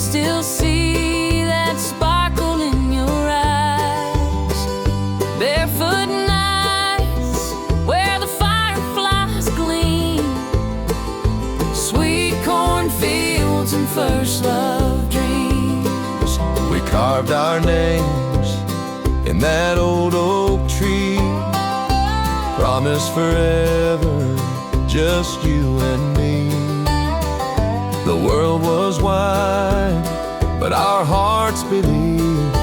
still see that sparkle in your eyes. Barefoot nights where the fireflies gleam, sweet cornfields and first love dreams. We carved our names in that old oak tree, promise forever, just you and me. The world was wide, but our hearts believed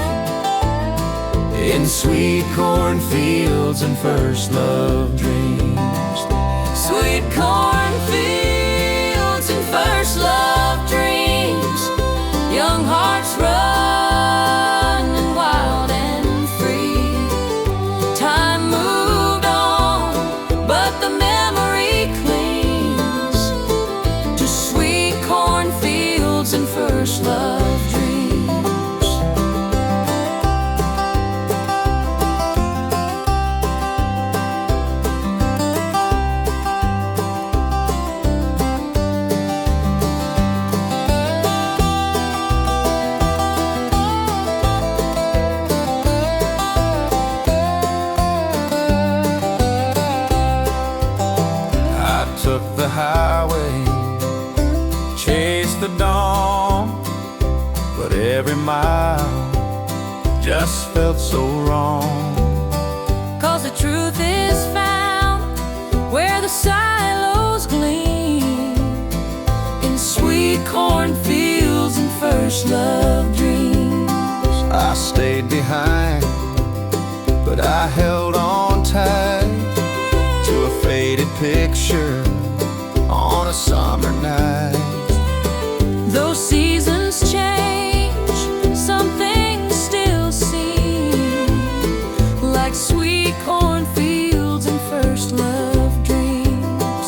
in sweet cornfields and first love dreams. Sweet cornfields and first love dreams, young hearts running wild and free. Time moved on, but the memory clings to sweet cornfields and first love dreams. Took the highway, chased the dawn, but every mile just felt so wrong. 'Cause the truth is found where the silos gleam, in sweet cornfields and first love dreams. I stayed behind, but I held on tight to a faded picture on a summer night. Though seasons change, some things still seem like sweet cornfields and first love dreams.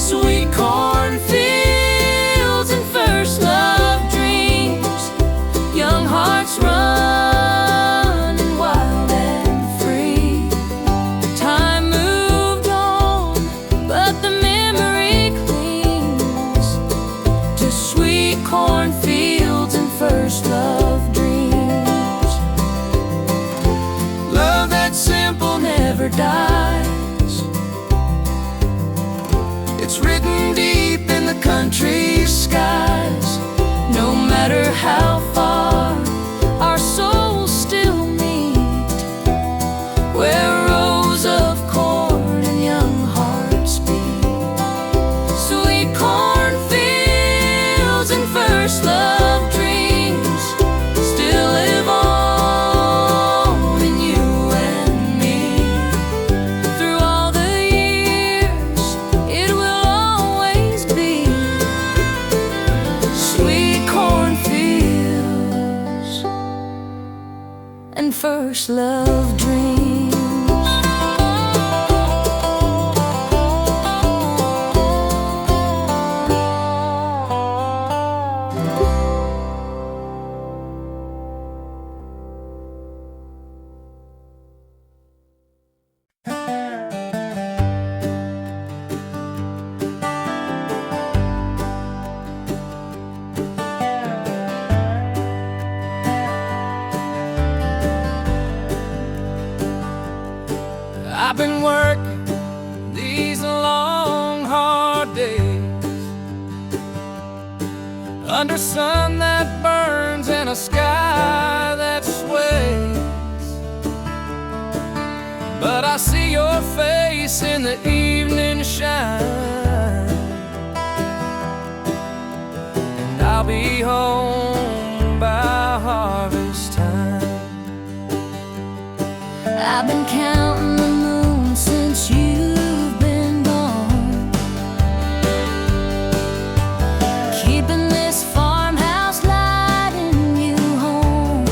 Sweet cornfields and first love dreams, young hearts running wild and free. Time moved on, but the memory clings to sweet cornfields and first love dreams. Love that's simple never dies. It's written deep in the country skies. No matter how far our souls still meet, where rows of corn and young hearts beat. Sweet cornfields and first love dreams still live on in you and me. Through all the years, it will always be sweet cornfields and first love dreams. I've been working these long, hard days under sun that burns and a sky that sways. But I see your face in the evening shine, and I'll be home by harvest time. I've been counting the moon since you've been gone, keeping this farmhouse lighting you home.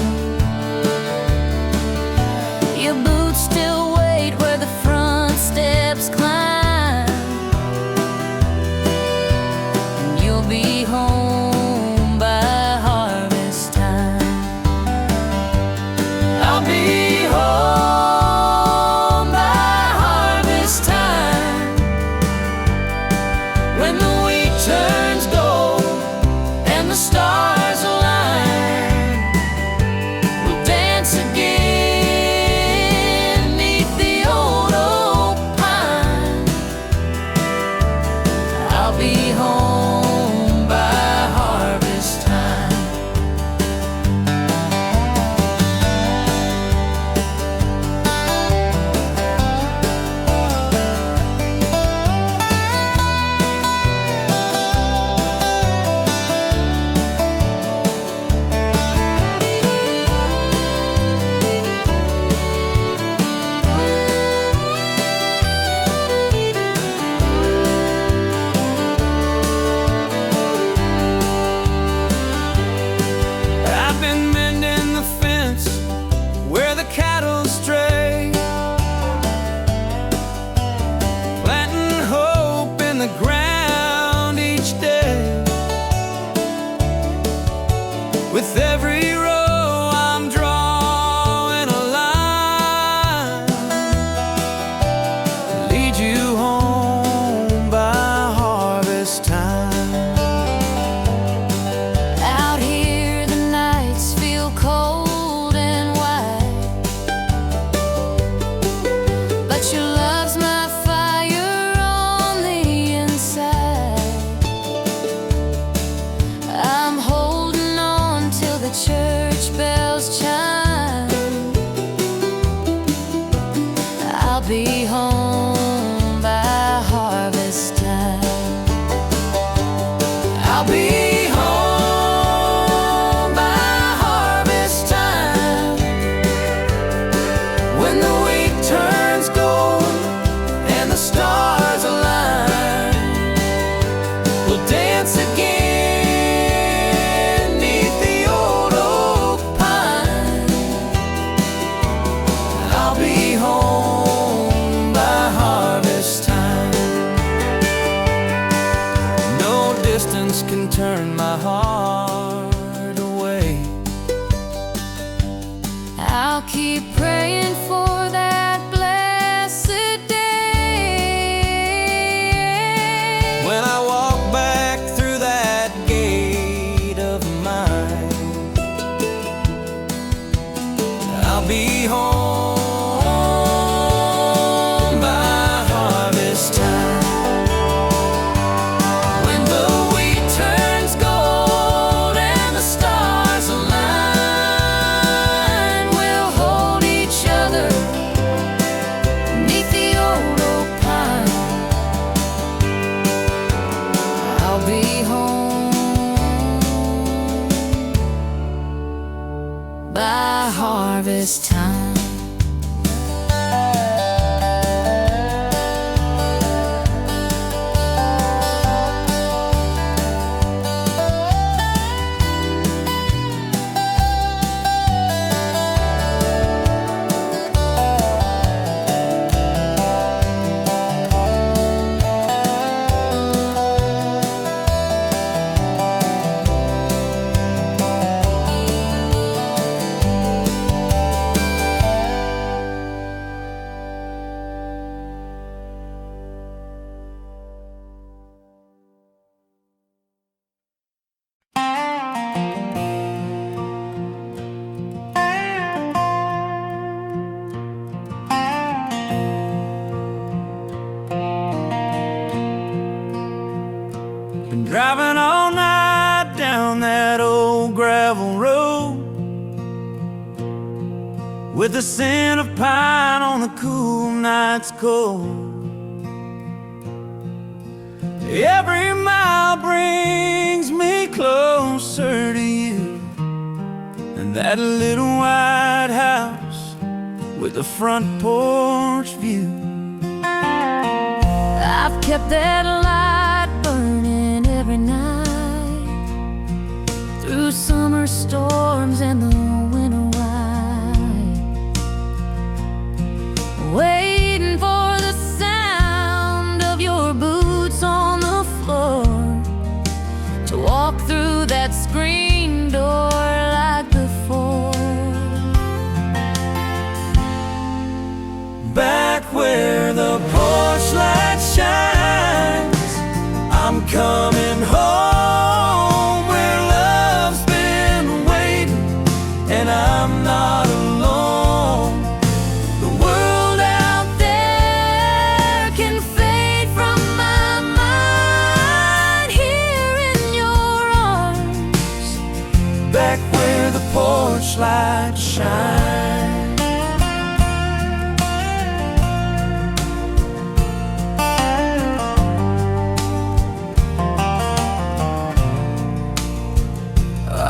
Your boots still wait where the front steps climb, and you'll be home by harvest time. I'll be home by harvest time, when the wheat turns gold and the stars align. I'll be home by harvest time, when the wheat turns gold and the stars align. We'll dance again 'neath the old oak pine. I'll be home by harvest time. No distance can turn my heart away. I'll keep praying for that blessed day, When I walk back through that gate of mine, I'll be home by harvest time. When the wheat turns gold and the stars align, we'll hold each other 'neath the old oak pine. I'll be home by harvest time. Been driving all night down that old gravel road, with the scent of pine on the cool night's cold. Every mile brings me closer to you and that little white house with the front porch view. I've kept that light burning every night, through summer storms and the winter white, waiting for the sound of your boots on the floor, to walk through that screen door like before. Back where the porch light shines, I'm coming home, where love's been waiting and I'm not alone. The world out there can fade from my mind, here in your arms, Back where the porch light shines.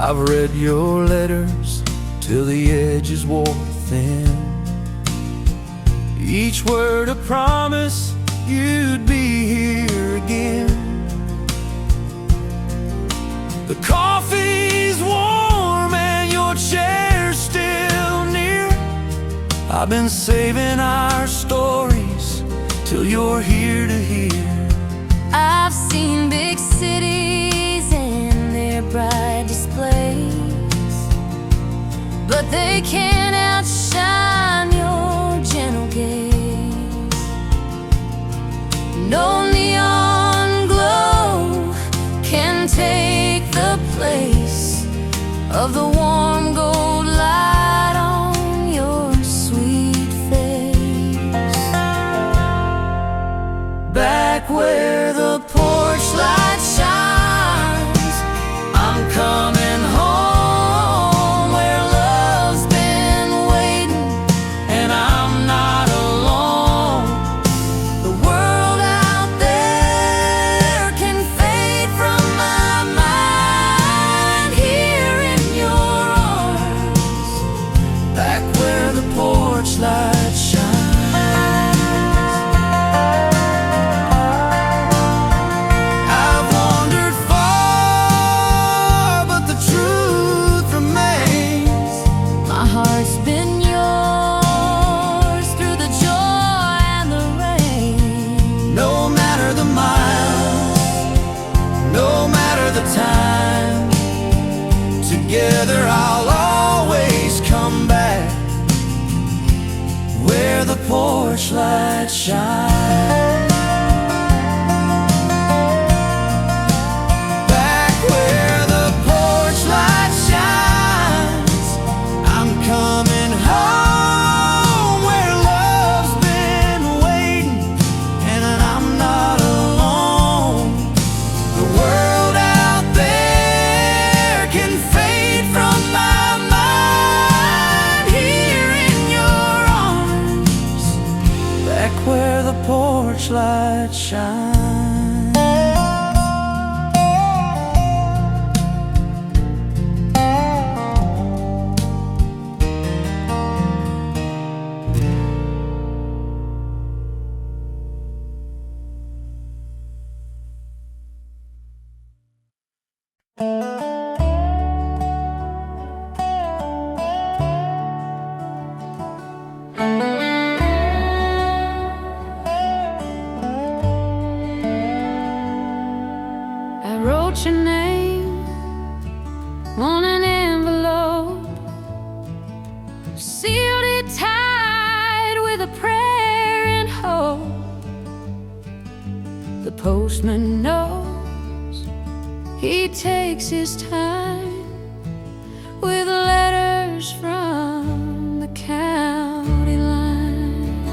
I've read your letters till the edges wore thin, each word a promise you'd be here again. The coffee's warm and your chair's still near. I've been saving our stories till you're here to hear. I've seen big cities and their bright displays, but they can't outshine your gentle gaze. No neon glow can take the place of the warm gold light on your sweet face. Back where the porch light shines, I'm coming home, where love's been waiting and I'm not alone. The world out there can fade from my mind, the time. Together I'll always come back where the porch light shines. Back where the porch light shines, I'm coming home where love's been waiting, and I'm not alone. The world out there can fade from my mind. Here in your arms, back where the porch light shines. I wrote your name on an envelope, sealed it tight with a prayer and hope. The postman knows he takes his time with letters from the county line.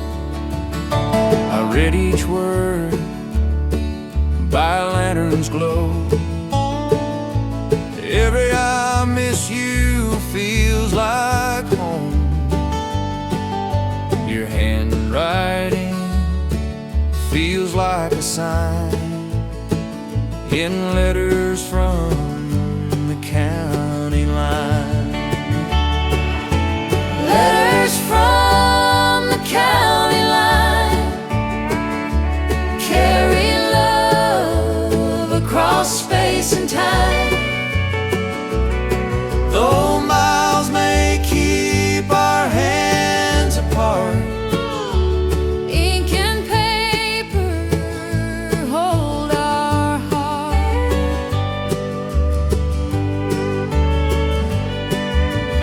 I read each word by a lantern's glow. Every I miss you feels like home. Your handwriting feels like a sign in letters from the county line. Letters from the county line carry love across space and time. Though miles may keep our hands apart, Ink and paper hold our heart.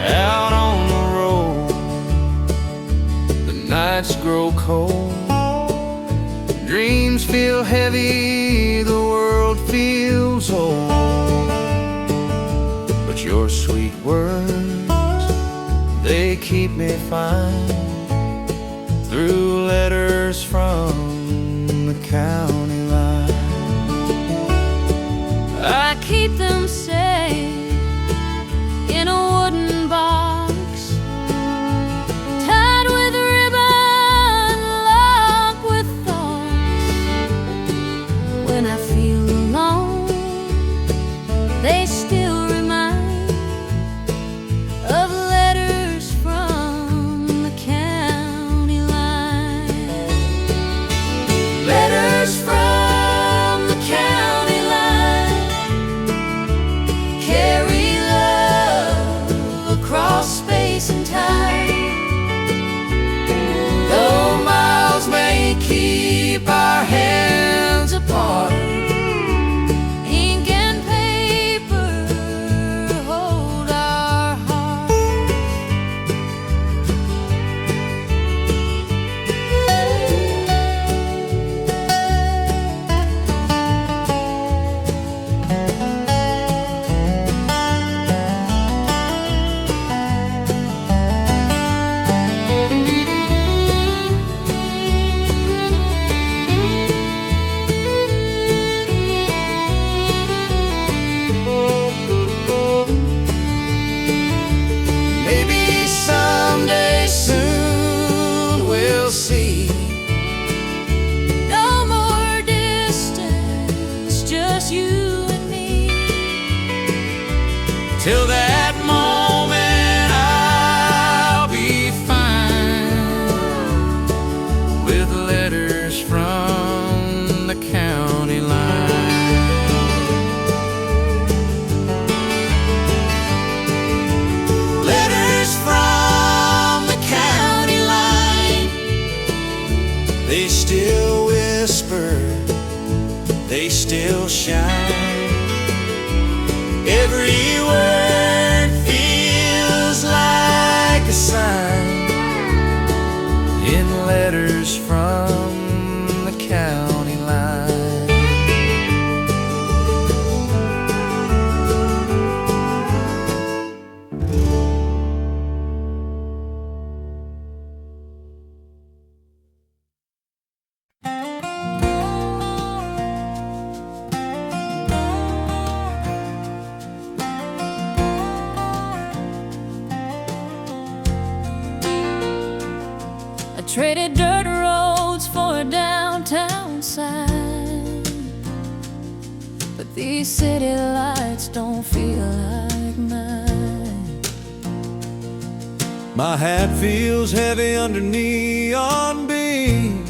out on the road, the nights grow cold. Dreams feel heavy, the world feels old. But your sweet words, they keep me fine through letters from the county line. I keep them safe in a wooden box, tied with ribbon, locked with thoughts. When I feel alone, they still remind of letters from the county line. Letters from the county line carry love across space and time. Though miles may keep our hands apart, Ink and paper hold our hearts. maybe someday soon we'll see. No more distance, just you and me. Till that moment I'll be fine with letters from the county line. Letters from the county line, they still whisper, they still shine Every word feels like a sign in letters from the county line. Traded dirt roads for a downtown sign, but these city lights don't feel like mine. My hat feels heavy under neon beams,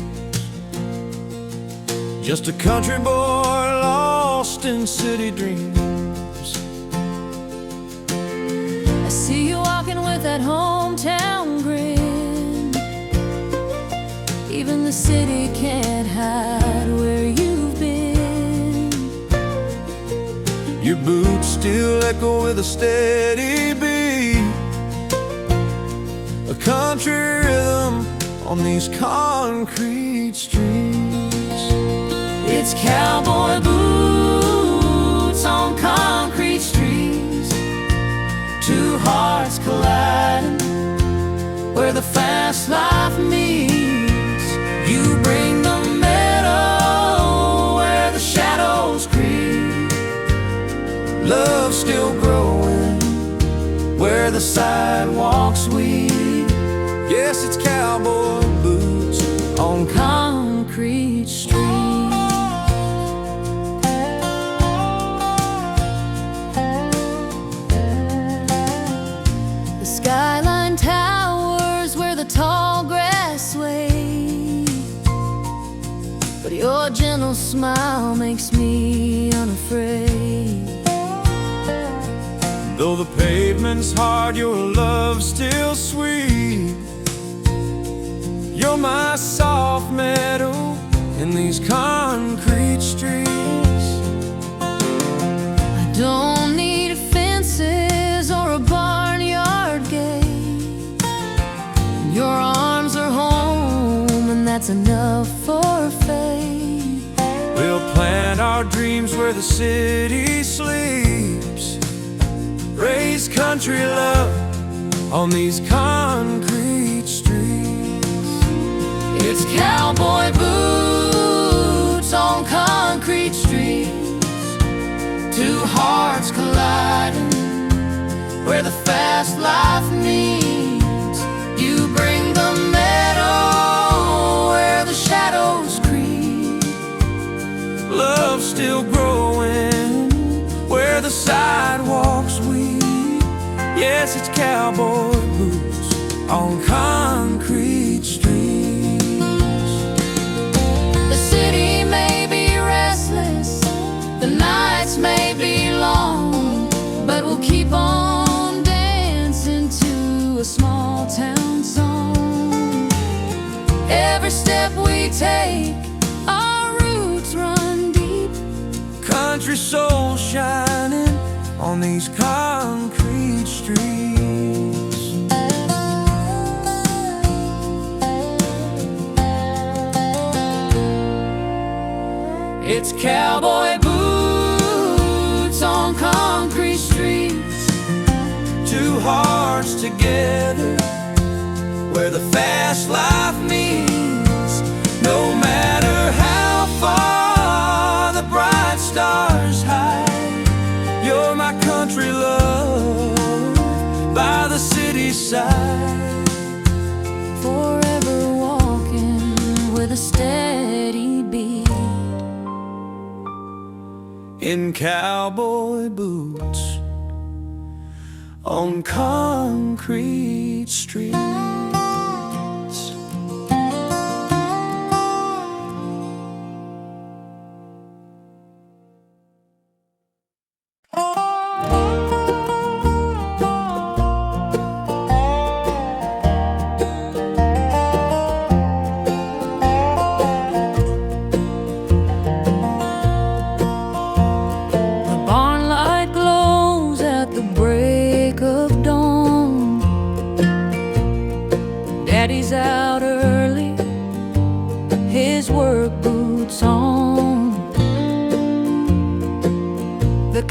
just a country boy lost in city dreams. I see you walking with that hometown grin. Even the city can't hide where you've been. Your boots still echo with a steady beat, a country rhythm on these concrete streets. It's cowboy boots on concrete streets, two hearts colliding where the fast life meets. You bring the meadow where the shadows creep. Love still growing where the sidewalks weep. Yes, it's cowboy boots on Concrete streets. The skyline towers where the tall grass sways, but your gentle smile makes me unafraid. Though the pavement's hard, your love's still sweet. You're my soft meadow in these concrete streets. I don't need fences or a barnyard gate. Your arms are home, and that's enough for faith. We'll plant our dreams where the city sleeps, raise country love on these concrete streets. It's cowboy boots on concrete streets, two hearts colliding where the fast life meets. You bring the meadow where the shadows creep. Love still growing where the sidewalks weep. Yes, it's cowboy boots on concrete streets. The city may be restless, the nights may be long, but we'll keep on dancing to a small town song. Every step we take, our roots run deep. Country soul shining on these concrete streets. It's cowboy boots on concrete streets, Two hearts together where the fast life meets. No matter how far the bright stars hide, you're my country love by the city side. forever walking with a steady beat. In cowboy boots on concrete streets. The barn light glows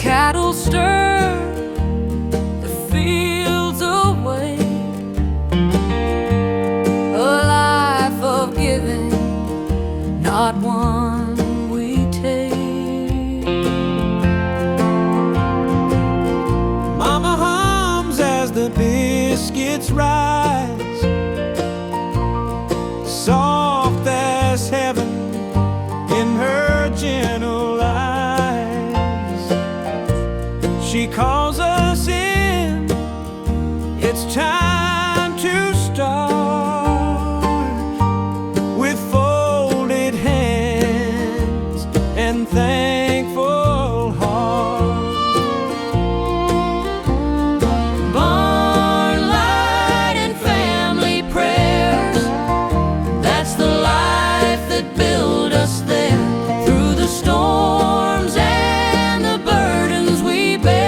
cattle stir the fields away, a life of giving, not one we take. Mama hums as the biscuits rise, soft as heaven in her gentle eyes. She calls us in, it's time to start, with folded hands and thankful heart. Barn light and family prayers, that's the life that built us there. Through the storms and the burdens we bear,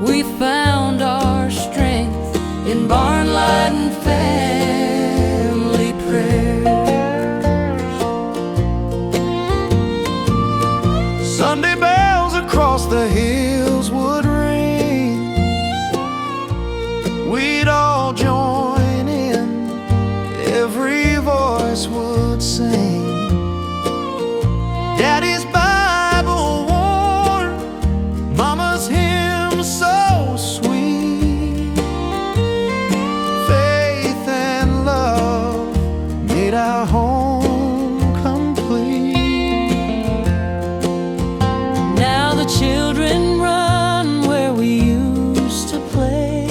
we found our strength in barn light and family prayers. Sunday bells across the hills would ring, we'd all join in, every voice would sing. Daddy's Bible warm, Mama's hymn so sweet. Faith and love made our home complete. Now the children run where we used to play,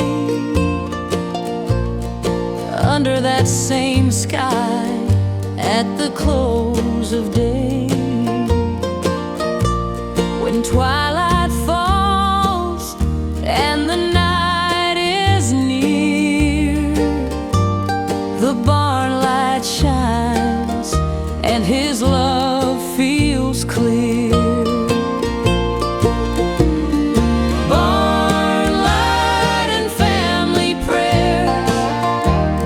under that same sky at the close of day. When twilight falls and the night is near, the barn light shines and his love feels clear. Barn light and family prayers,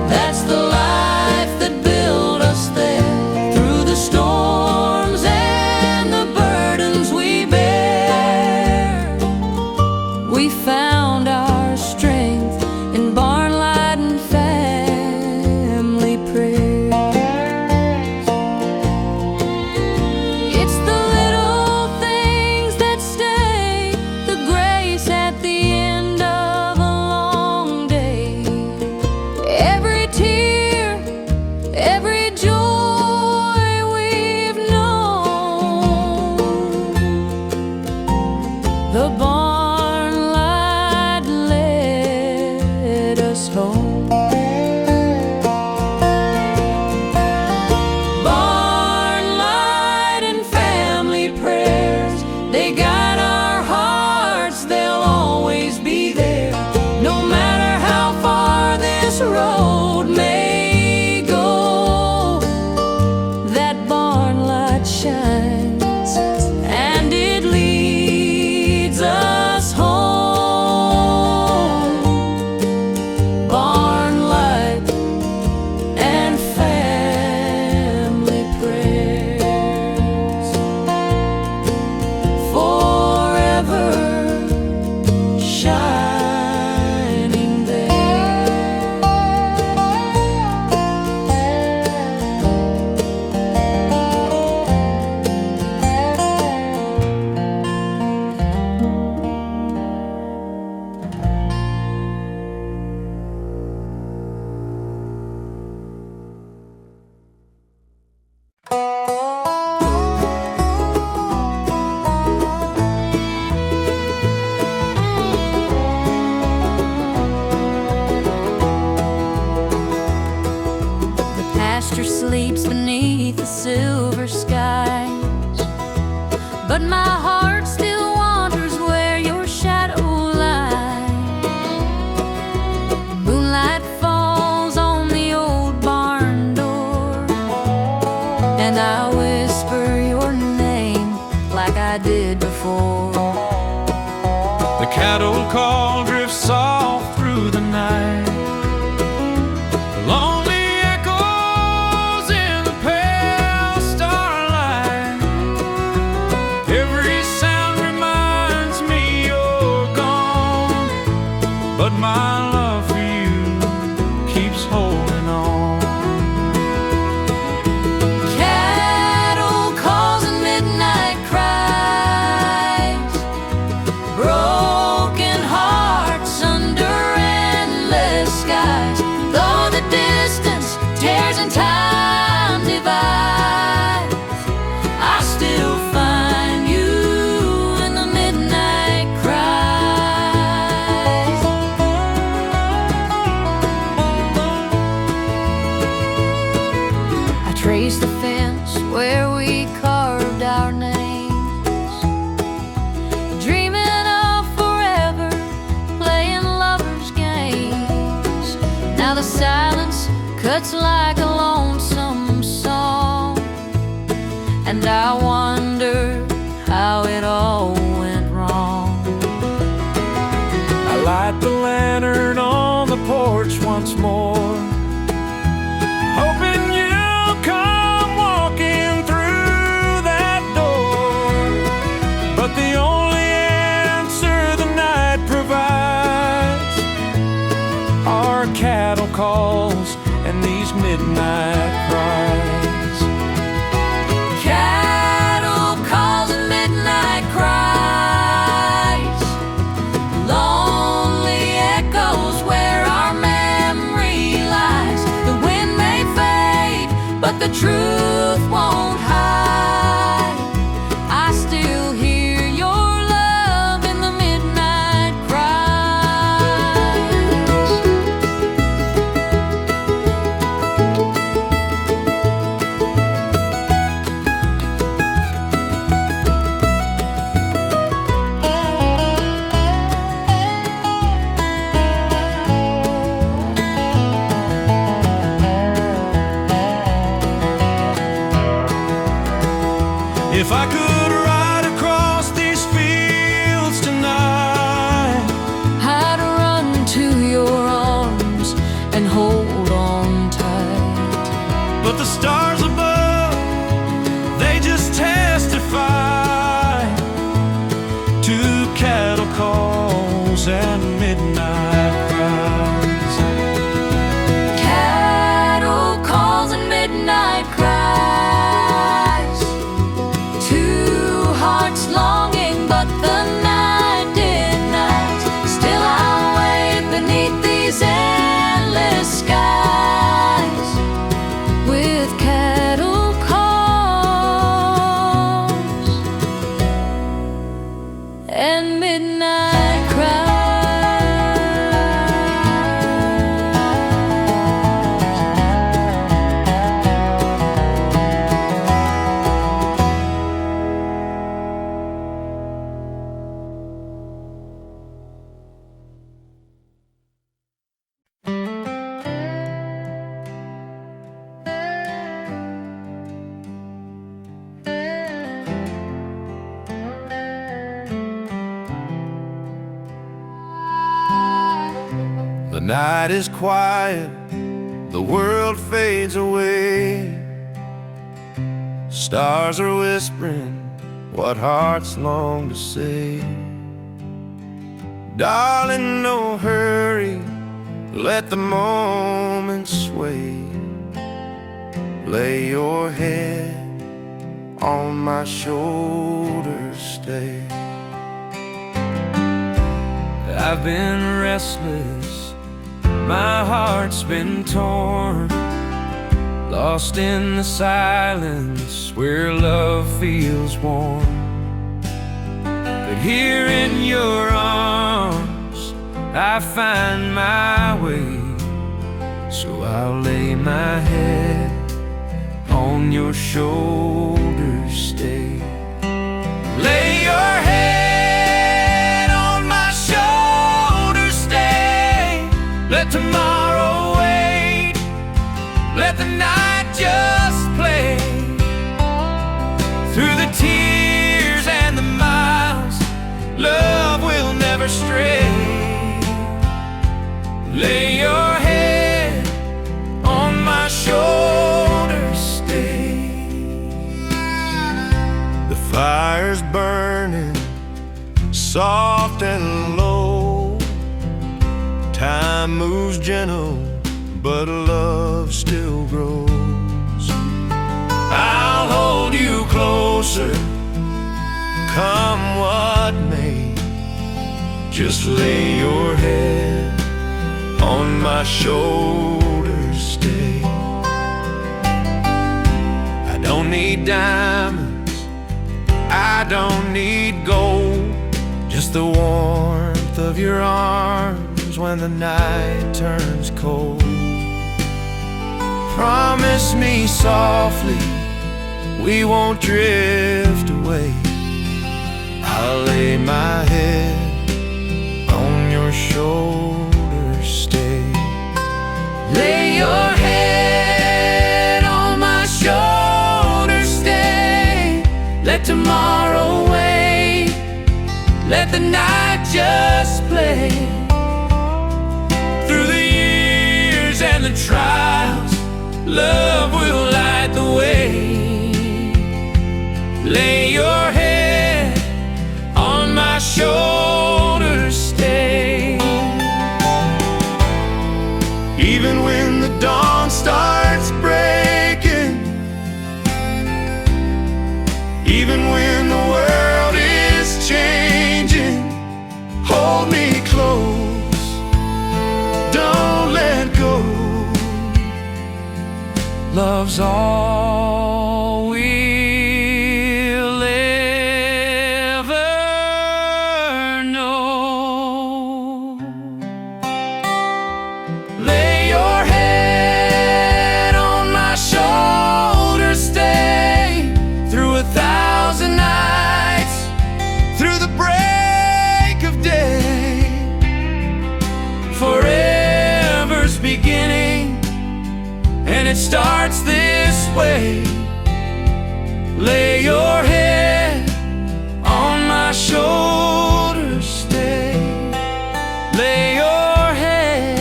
that's the life that built us there. Through the storms and the burdens we bear, we found our strength in barn light and family prayers. It's the little things that stay, the grace at the end of a long day. Every tear, every joy we've known, the barn light led us home. Barn light and family prayers, they guide our hearts, they'll always be there. No matter how far this road may go, that barn light shines and it leads us home. Barn light and family prayers, forever shining there. The pasture sleeps beneath the silver skies, but my heart still wanders where your shadow lies. Moonlight falls on the old barn door, and I whisper your name like I did before. The cattle call drifts soft through the night, lonely echoes in the pale starlight. Every sound but my love for you keeps holding on. Cattle calls and midnight cries, broken hearts under endless skies. Though the distance tears and time divides, I still find you in the midnight cries. I trace the fence where we carved our names, dreaming of forever, playing lovers' games. Now the silence cuts like a lonesome song, and I wonder how it all went wrong. I light the lantern on the porch once more, hoping you'll come walking through that door. But the only answer the night provides are cattle calls and these midnight cries. Cattle calls and midnight cries, lonely echoes where our memory lies. The wind may fade, but the truth won't hide. I still hear your love in the midnight cries. If I could ride across these fields tonight, I'd run to your arms and hold on tight. but the stars above, they just testify to cattle calls and midnight cries. Cattle calls and midnight cries, two hearts longing, but the night denies. Still I'll wait beneath these endless skies with cattle calls and midnight cries. The night is quiet, the world fades away. Stars are whispering what hearts long to say. Darling, no hurry, let the moment sway. Lay your head on my shoulder, stay. I've been restless, my heart's been torn, lost in the silence where love feels warm. But here in your arms I find my way, so I'll lay my head on your shoulder, stay. Lay your head on my shoulder, stay. Let tomorrow wait, let the night just play. Through the tears and the miles, love will never stray. Lay your head on my shoulder, stay. The fire's burning soft and low, Time moves gentle, but love still grows. I'll hold you closer, come what may. Just lay your head on my shoulder, stay. I don't need diamonds, I don't need gold, just the warmth of your arms when the night turns cold. Promise me softly we won't drift away. I'll lay my head on your shoulder, stay. Lay your head on my shoulder, stay. Let tomorrow wait, let the night just play. Through the years and the trials, love will light the way. Lay your head on my shoulder, stay. Even when the dawn starts breaking, even when the world is changing, hold me close, don't let go. Love's all we'll ever know. Lay your head on my shoulder, stay. Through 1,000 nights, through the break of day, forever's beginning, and it starts this way. Lay your head on my shoulder, stay. Lay your head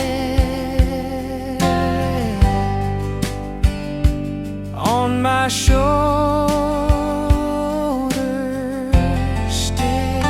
on my shoulder, stay.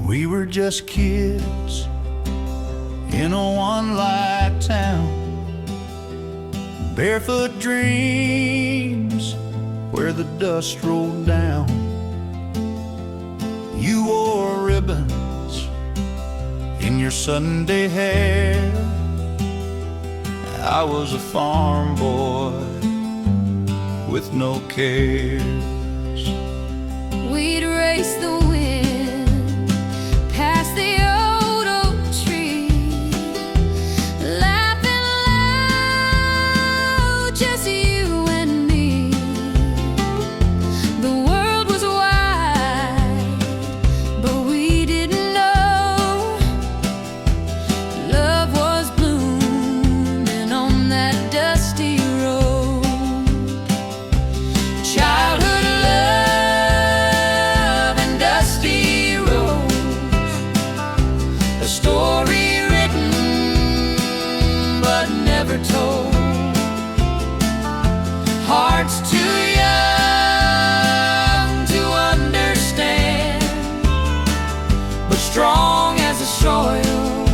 We were just kids in a one-light town, barefoot dreams where the dust rolled down. You wore ribbons in your Sunday hair, I was a farm boy with no cares. We'd race the wind past the old oak tree, laughing loud, just you and me. The world was wide, but we didn't know love was blooming on that dusty road. Childhood love and dusty roads, a story written but never told. Hearts too young to understand, but strong as the soil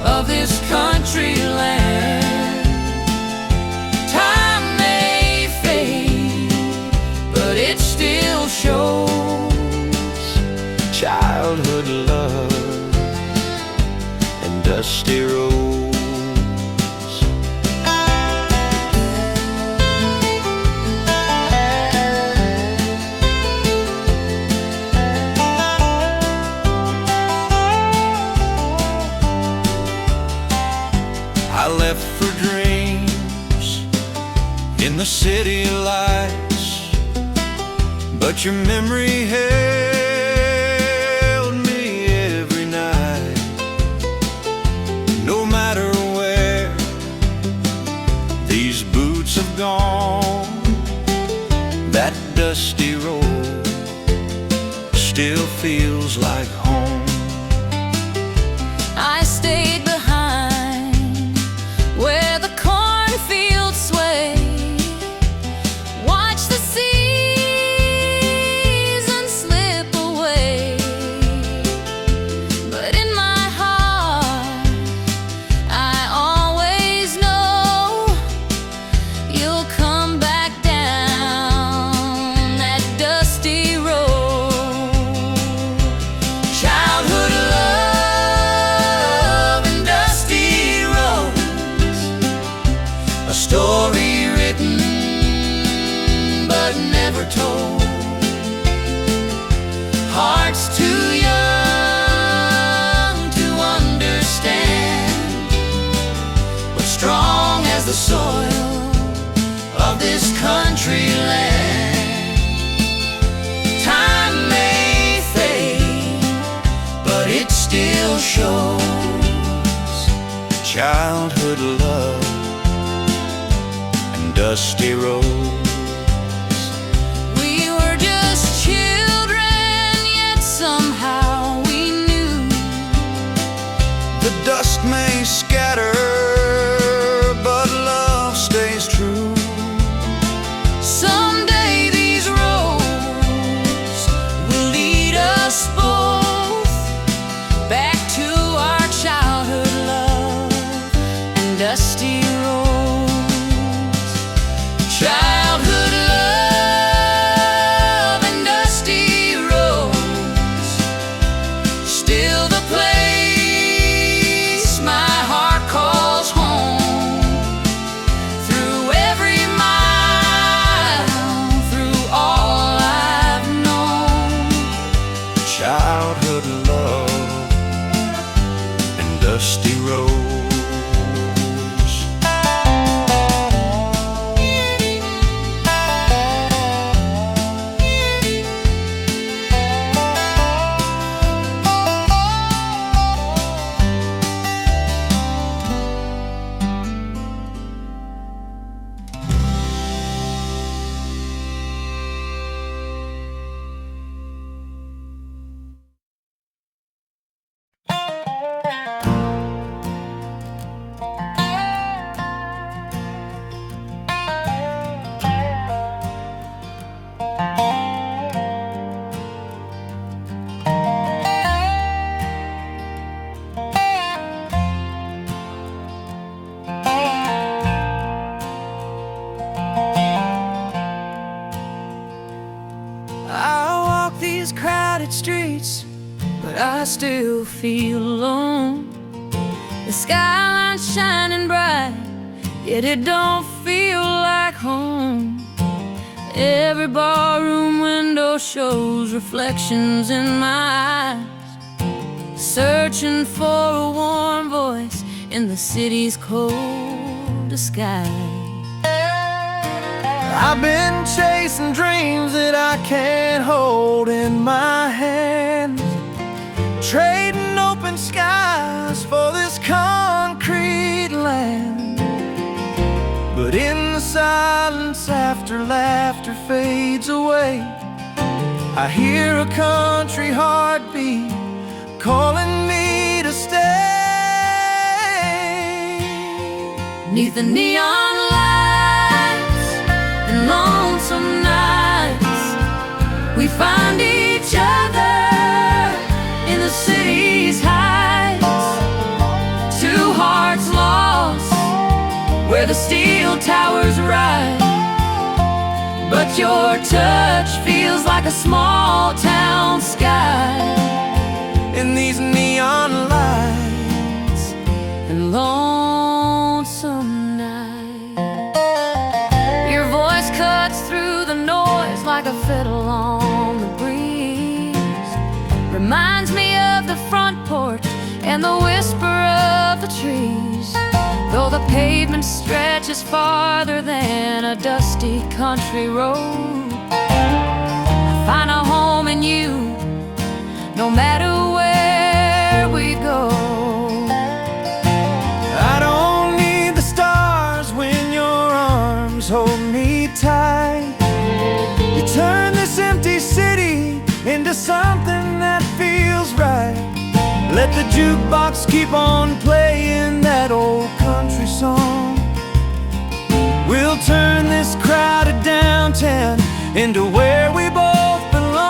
of this country land. Time may fade, but it still shows Childhood love and dusty roads. I left for dreams in the city lights, but your memory held me every night. No matter where these boots have gone, dusty road still feels like home. I stayed behind where the cornfields sway, watch the season slip away. But in my heart, I always know you'll come back down that dusty road. Childhood love and dusty roads, a story written but never told. Hearts too young to understand, but strong as the soil of this country land. Time may fade, but it still shows Childhood love and dusty roads. we were just children, yet somehow we knew. The dust may scatter, but love stays true. Someday these roads will lead us both back to our childhood love and dusty roads. Childhood love and dusty roads, still the place my heart calls home. Through every mile, through all I've known. Childhood love and dusty roads. I walk these crowded streets, but I still feel alone. The skyline's shining bright, yet it don't feel like home. Every barroom window shows reflections in my eyes, searching for a warm voice in the city's cold skies. I've been chasing dreams that I can't hold in my hands, trading open skies for this concrete land. But in the silence after laughter fades away, I hear a country heartbeat calling me to stay. 'Neath the neon lights and lonesome nights, we find each other in the city's heights. Two hearts lost where the steel towers rise, but your touch feels like a small town sky. In these neon lights And lonesome night, your voice cuts through the noise like a fiddle on the breeze. Reminds me of the front porch and the whisper of the trees. Though the pavement stretches farther than a dusty country road, I find a home in you, no matter where we go. I don't need the stars when your arms hold me tight. You turn to something that feels right. Let the jukebox keep on playing that old country song. We'll turn this crowded downtown into where we both belong.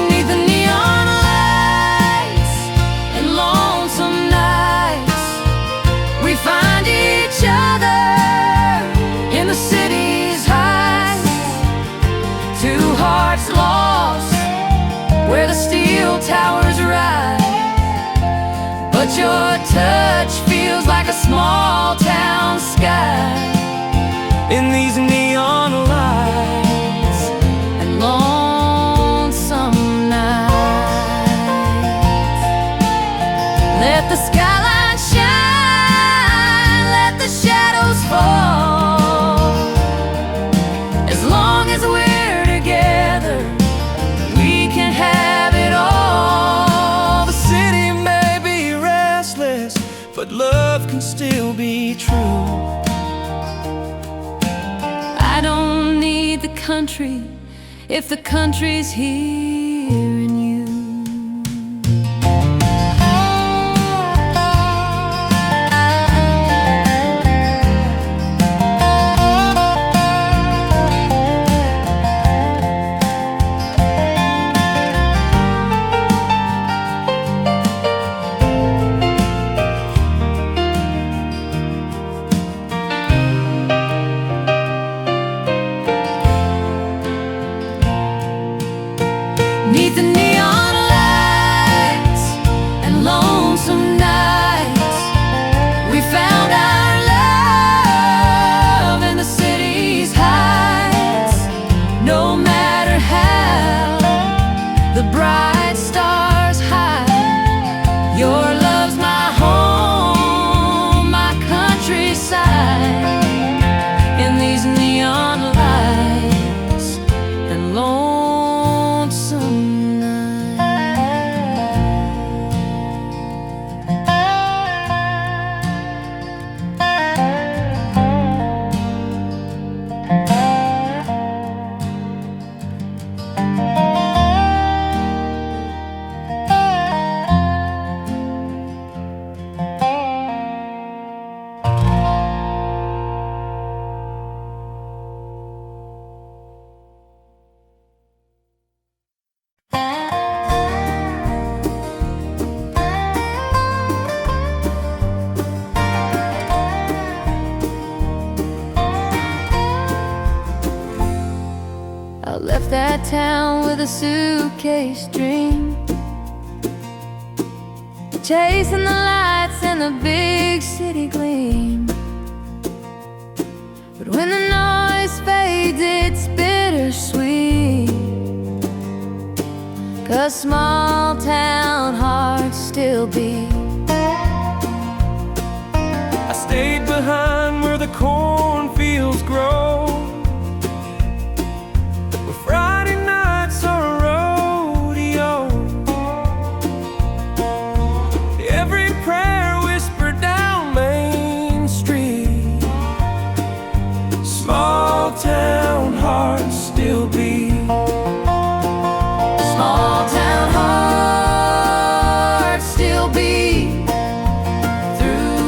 'Neath the neon lights and lonesome nights, we find each other in the city's heights. Two hearts lost where the steel towers rise, but your touch feels like a small town sky. In these neon lights and lonesome nights, let the skyline shine, let the shadows fall. As long as we're together, we can have it all. The city may be restless, but love can still be true. I don't need the country if the country's here in you. Neath the neon lights and lonesome nights, we found our love in the city's heights. No matter how the bright stars hide, your love's my home, my countryside. In these neon lights and lonesome I left that town with a suitcase dream, chasing the lights and the big city gleam. But when the noise fades, it's bittersweet, 'cause small town hearts still beat. I stayed behind where the cornfields grow, where Friday nights are a rodeo. Every prayer whispered down Main Street. Small town hearts still beat. Small town hearts still beat through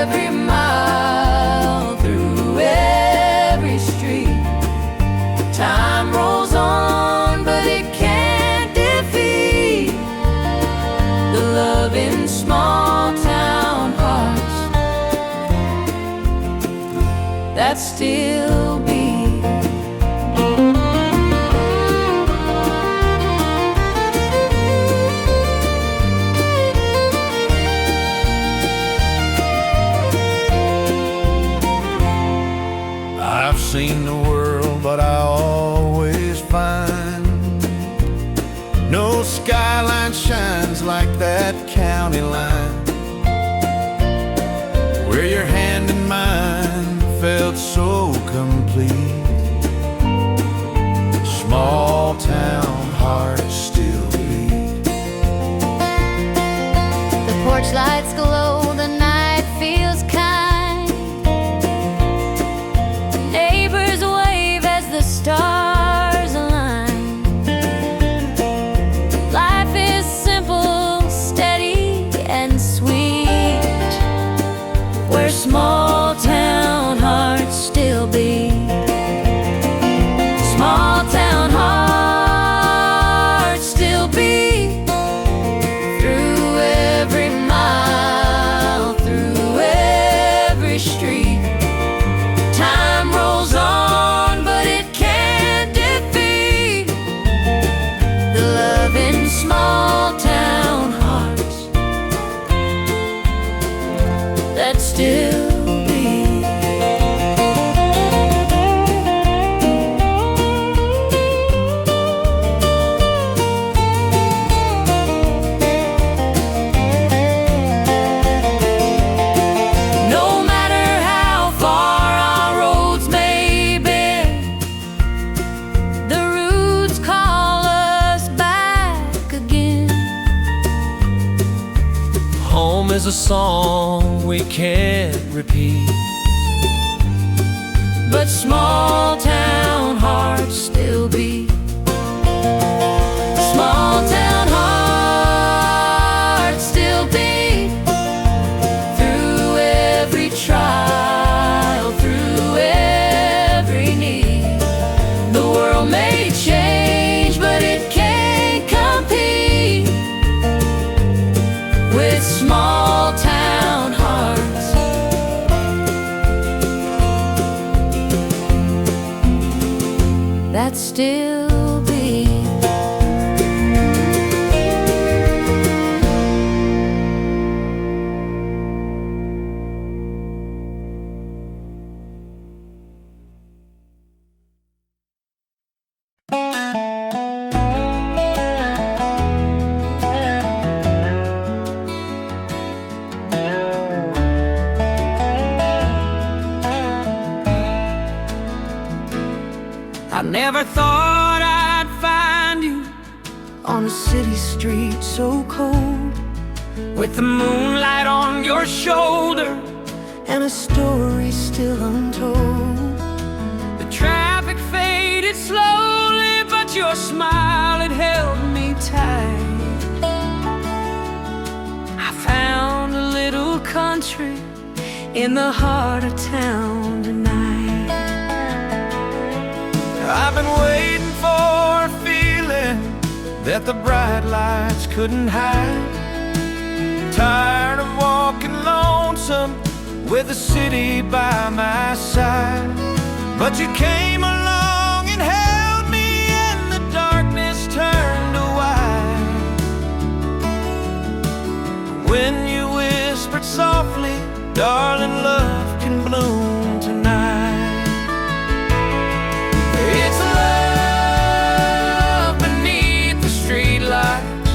every mile, through every street. Time rolls on, but it can't defeat the love in small town hearts that still beat. I've seen the world, but I always find no skyline shines like that county line, where your hand in mine felt so complete. Small town hearts still beat. The porch lights glow, the night feels kind. Neighbors wave as the stars that still beat. No matter how far our roads may bend, the roots call us back again. Home is a song we can't repeat, But small town hearts still beat. Small town hearts still beat. Through every trial, through every need. The world may change, but it can't compete with small town hearts that still beat. I never thought I'd find you on a city street so cold, with the moonlight on your shoulder and a story still untold. The traffic faded slowly, but your smile had held me tight. I found a little country in the heart of town tonight. I've been waiting for a feeling that the bright lights couldn't hide. Tired of walking lonesome with the city by my side. But you came along and held me, and the darkness turned to white. When you whispered softly, darling, love can bloom tonight. It's love beneath the streetlights.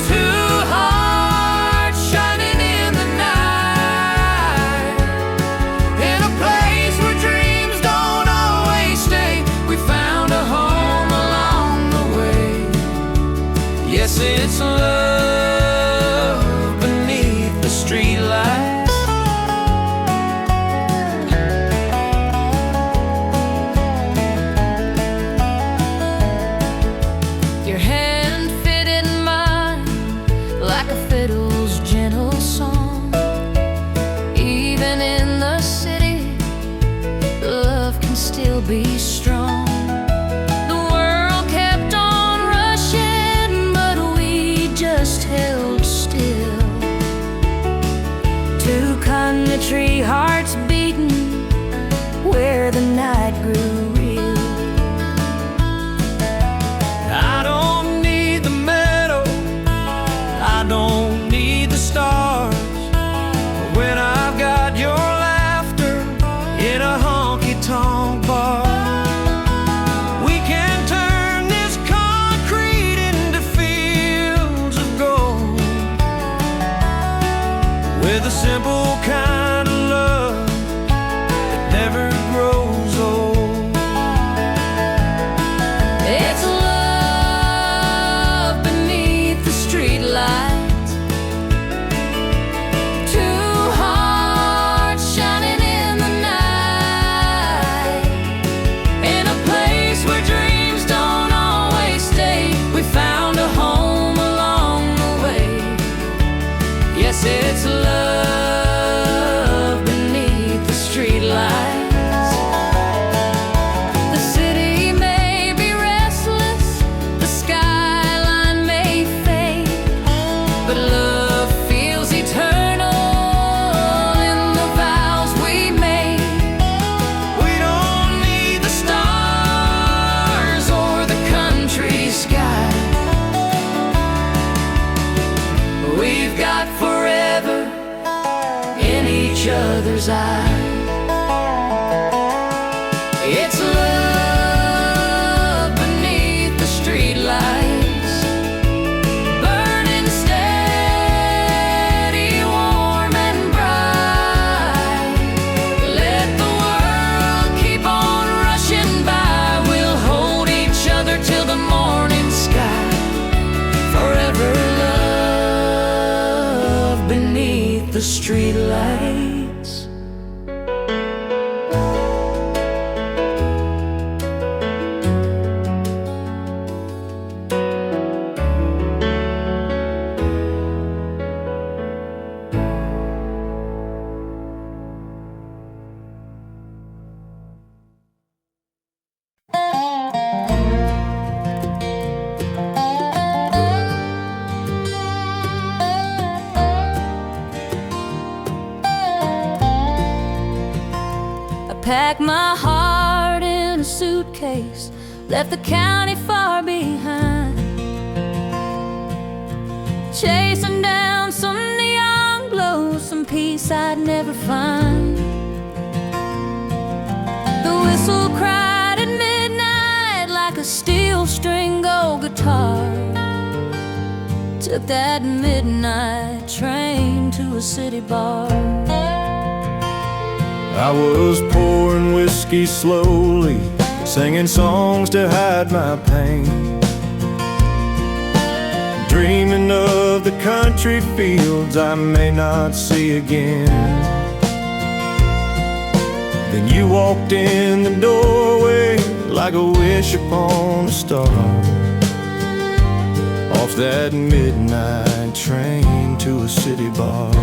Two hearts shining in the night. In a place where dreams don't always stay, we found a home along the way. Yes, it's love beneath the streetlights. Your hand fit in mine like a fiddle's gentle song. Even in the city, love can still be strong. The world kept on rushing, but we just held still. Two country hearts beating where the night grew real. I don't need the medal, I don't need the stars, when I've got your laughter in a honky-tonk bar. We can turn this concrete into fields of gold, with a simple kind of love that never grows old. It's love beneath the streetlights. Two hearts shining in the night. In a place where dreams don't always stay, we found a home along the way. Yes, it's love beneath the streetlights. The city may be restless, the skyline may fade, but love feels eternal in the vows we made. We don't need the stars or the country sky. We've got forever each other's eyes. It's love beneath the streetlights, burning steady, warm and bright. Let the world keep on rushing by. We'll hold each other till the morning sky. Forever love beneath the streetlights. Packed my heart in a suitcase, left the county far behind, chasing down some neon glow, some peace I'd never find. The whistle cried at midnight like a steel string gold guitar. Took that midnight train to a city bar. I was pouring whiskey slowly, singing songs to hide my pain, dreaming of the country fields I may not see again. Then you walked in the doorway like a wish upon a star, off that midnight train to a city bar.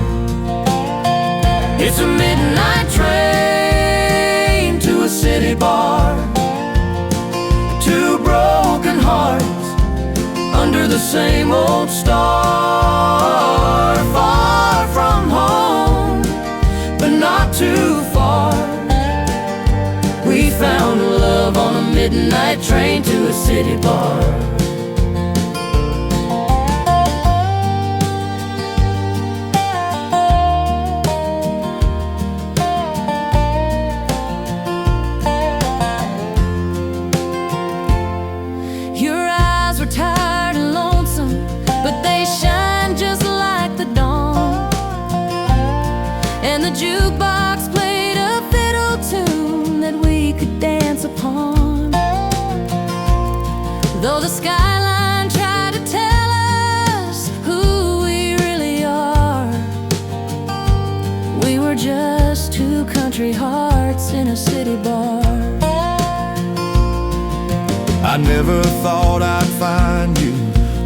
It's a midnight train to a city bar. Two broken hearts under the same old star. Far from home, but not too far. We found love on a midnight train to a city bar. And the jukebox played a fiddle tune that we could dance upon. Though the skyline tried to tell us who we really are, we were just two country hearts in a city bar. I never thought I'd find you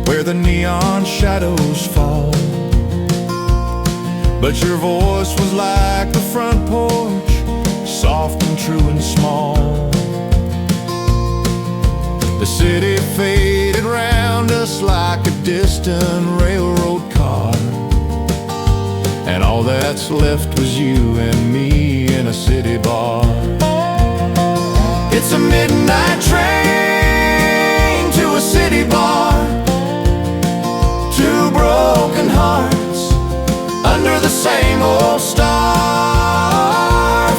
where the neon shadows fall, but your voice was like the front porch, soft and true and small. The city faded round us like a distant railroad car, and all that's left was you and me in a city bar. It's a midnight train to a city bar. Two broken hearts under the same old star.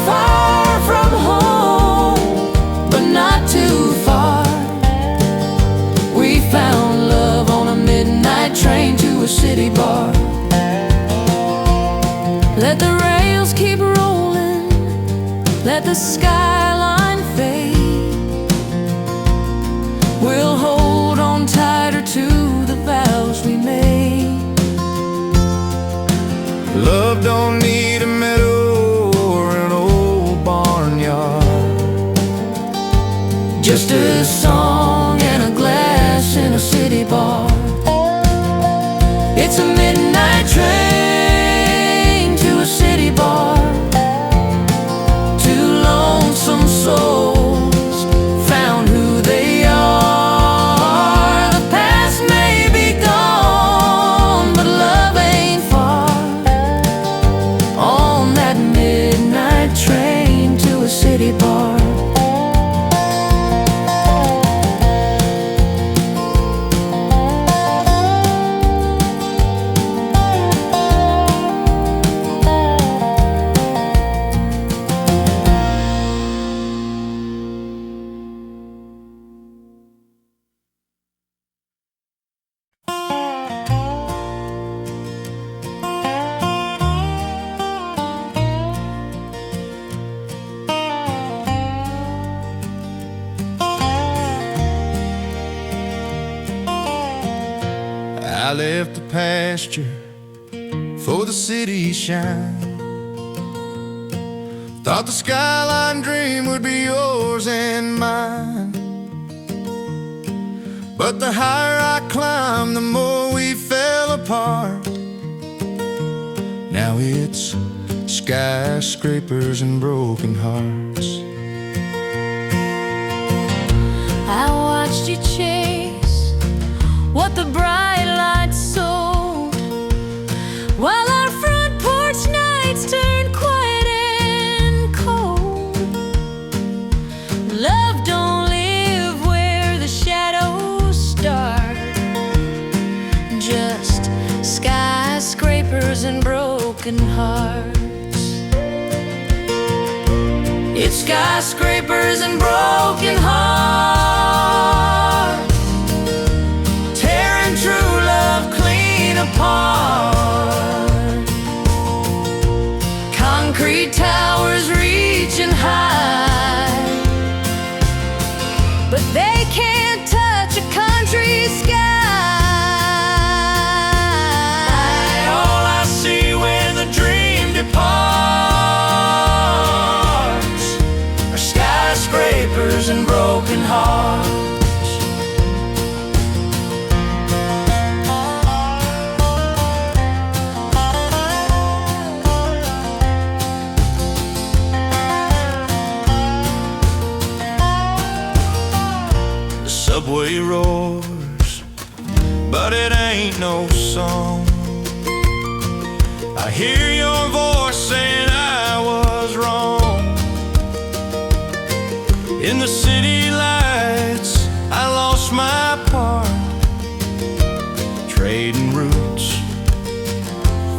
Far from home, but not too far. We found love on a midnight train to a city bar. Let the rails keep rolling, let the skyline fade. We'll hold on tighter to the vows we made. Love don't need a meadow or an old barnyard, Just a song and a glass in a city bar. It's a midnight train to a city bar. Two lonesome souls found who they are. The past may be gone, but love ain't far. pasture for the city shine. Thought the skyline dream would be yours and mine, but the higher I climbed, the more we fell apart. Now it's skyscrapers and broken hearts. I watched you chase what the bright lights sold, while our front porch nights turned quiet and cold. Love don't live where the shadows start, just skyscrapers and broken hearts. It's skyscrapers and broken hearts, tearing true love clean apart. Concrete towers reaching high, but they can't touch a country sky. All I see when the dream departs are skyscrapers and broken hearts. The subway roars, but it ain't no song. I hear your voice saying I was wrong. In the city lights, I lost my part, trading roots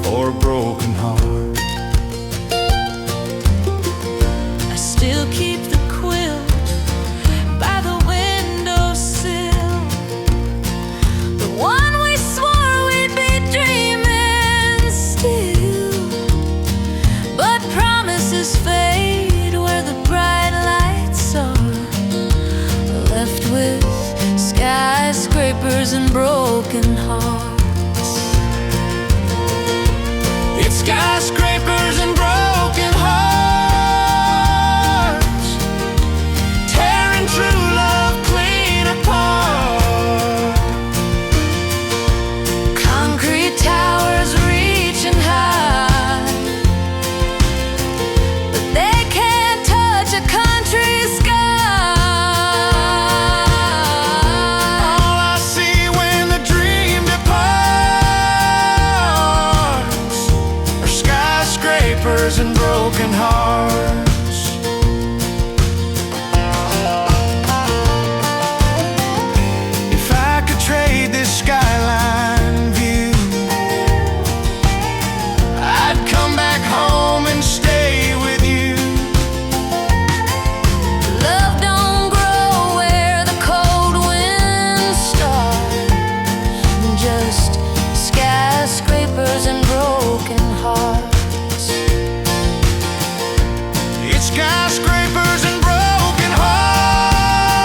for a broken heart. I still keep the quilt by the windowsill, the one we swore we'd be dreaming still. But promises fade where the bright lights are, left with skyscrapers and broken hearts. It's skyscrapers and broken hearts, tearing true love clean apart. Concrete towers reaching high, but they can't touch a country sky. All I see when the dream departs are skyscrapers and broken hearts. If I could trade this skyline view, I'd come back home and stay with you. Love don't grow where the cold winds start, just skyscrapers and broken hearts. It's skyscrapers and broken hearts,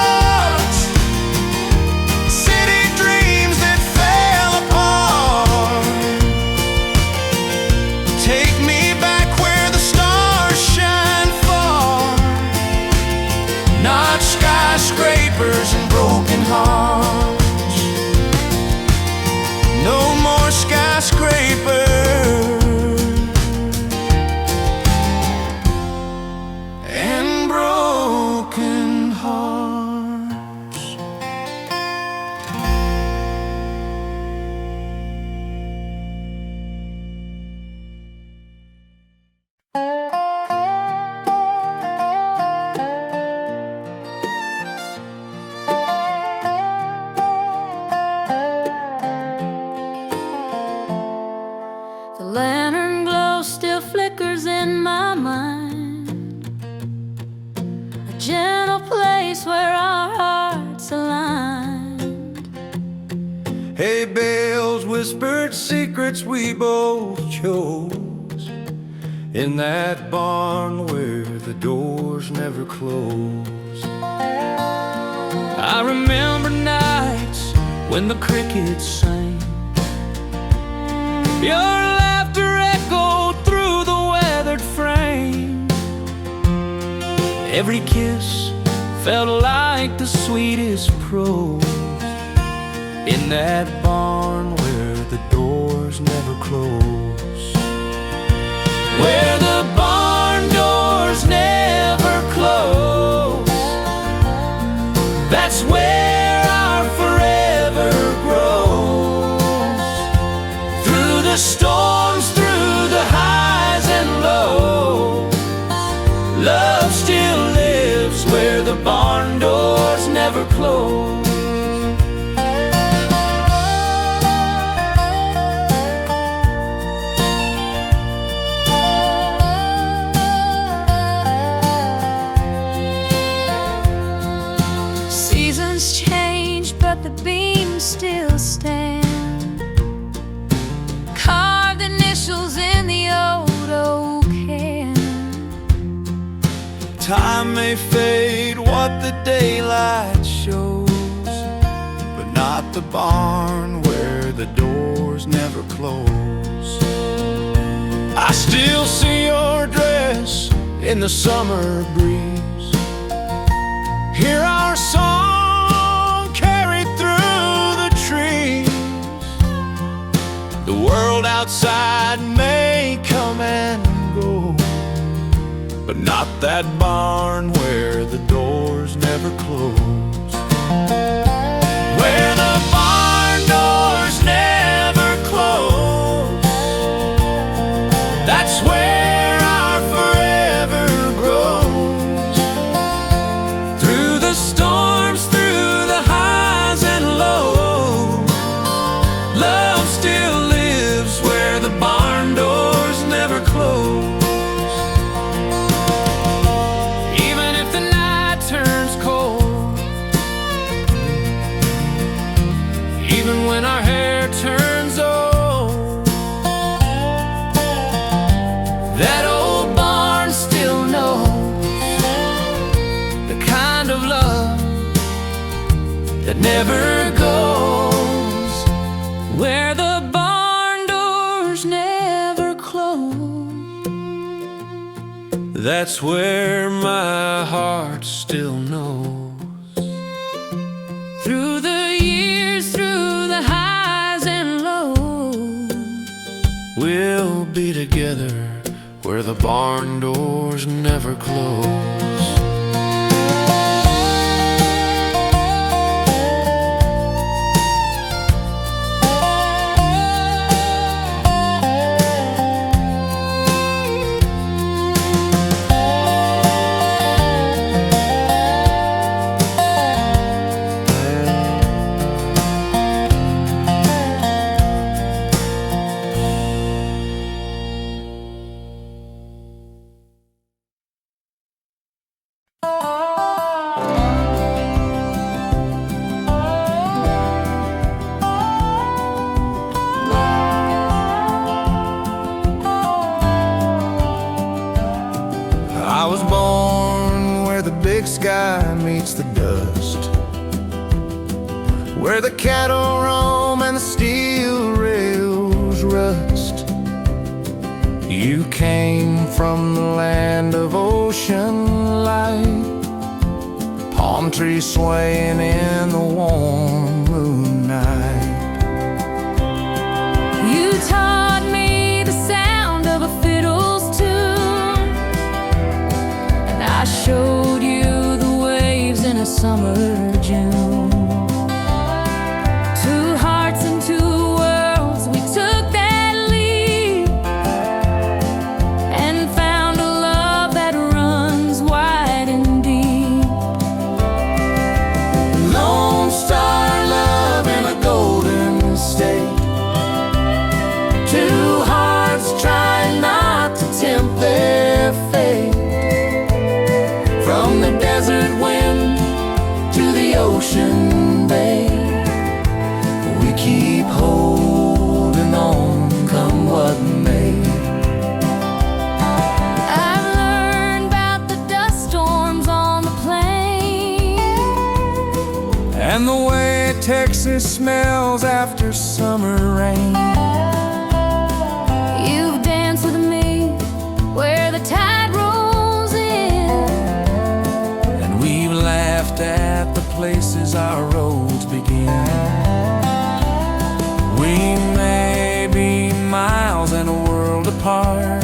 city dreams that fell apart. Take me back where the stars shine far, not skyscrapers and broken hearts. No more skyscrapers and broken hearts. The lantern glow still flickers in my mind, a gentle place where our hearts aligned. Hay bales whispered secrets we both chose, in that barn where the doors never close. I remember nights when the crickets sang, Your laughter echoed through the weathered frame. Every kiss felt like the sweetest prose in that barn where the doors never close. Where the barn doors never close. That's where our forever grows. Through the storms, through the highs and lows, love still lives where the barn doors never close. Seasons change, but the beams still stand. Carved initials in the old oak can. Time may fade what the daylight shows, but not the barn where the doors never close. I still see your dress in the summer breeze. Hear our song carried through the trees. The world outside may come and go, but not that barn where the doors never close. Where the barn doors never close. That's where our forever grows. Through the storms, through the highs and lows, love still lives where the barn doors never close. Even when our hair turns old, that old barn still knows the kind of love that never goes. Where the barn doors never close, that's where my heart still knows. Through the years, through the highs and lows, we'll be together where the barn doors never close. I was born where the big sky meets the dust, where the cattle roam and the steel rails rust. You came from the land of ocean light, palm trees swaying in the warm moonlight. You taught me the sound of a fiddle's tune, and I showed you the waves in a summer June. Two hearts and two worlds, we took that leap and found a love that runs wide and deep. Lone Star love in a golden state, two hearts trying not to tempt their fate. From the desert wind to the ocean bay, we keep holding on, come what may. I've learned about the dust storms on the plain, And the way Texas smells after summer rain. world apart.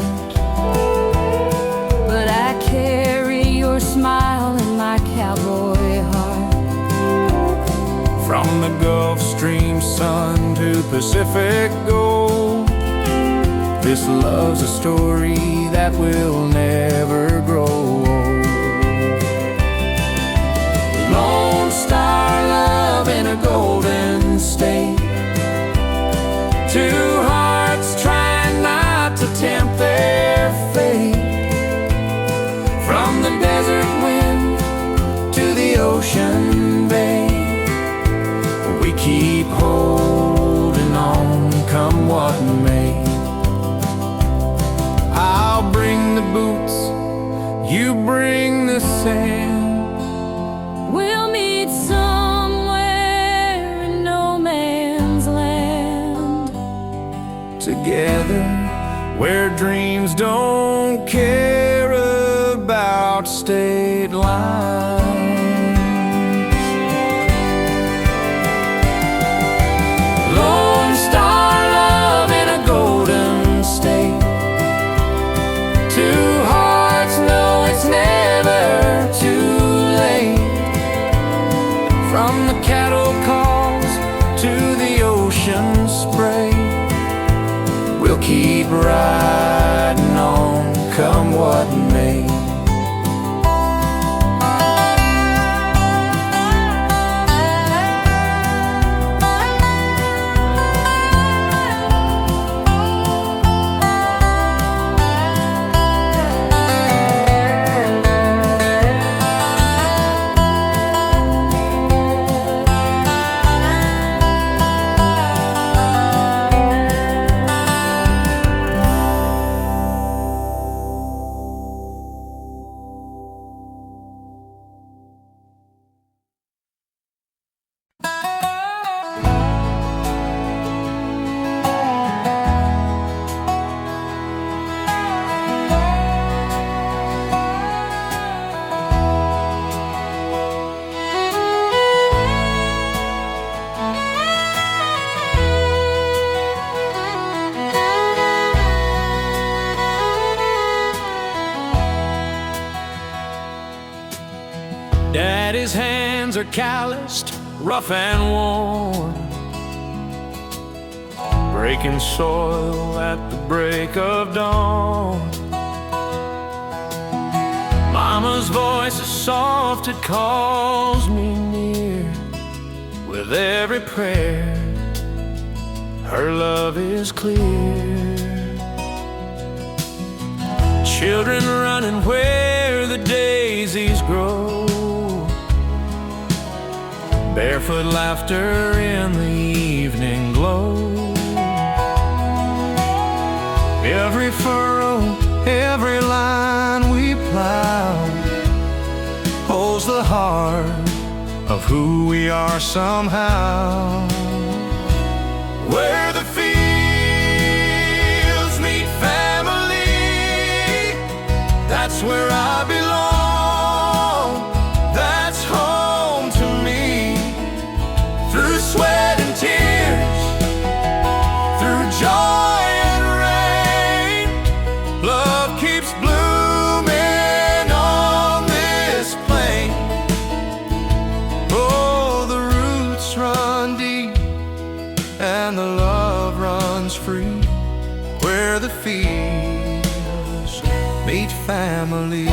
but I carry your smile in my cowboy heart. From the Gulf Stream sun to Pacific gold, this love's a story that will never grow old. Lone Star love in a golden state, two hearts trying not to tempt their fate. From the desert wind to the ocean bay, we keep holding on, come what may. I'll bring the boots, you bring the sand. We'll meet somewhere in no man's land, Together, where dreams don't care about state lines. Lone Star love in a golden state, two hearts know it's never too late. From the cattle calls to the ocean spray, we'll keep riding on, come what may. Daddy's hands are calloused, rough and worn, breaking soil at the break of dawn. Mama's voice is soft, it calls me near. With every prayer, her love is clear. Children running where the daisies grow, barefoot laughter in the evening glow. Every furrow, every line we plow holds the heart of who we are somehow. Where the fields meet family, that's where I belong, that's home to me. Through sweat and tears, through joy and rain, love keeps blooming on this plain. Oh, the roots run deep and the love runs free, where the fields meet family.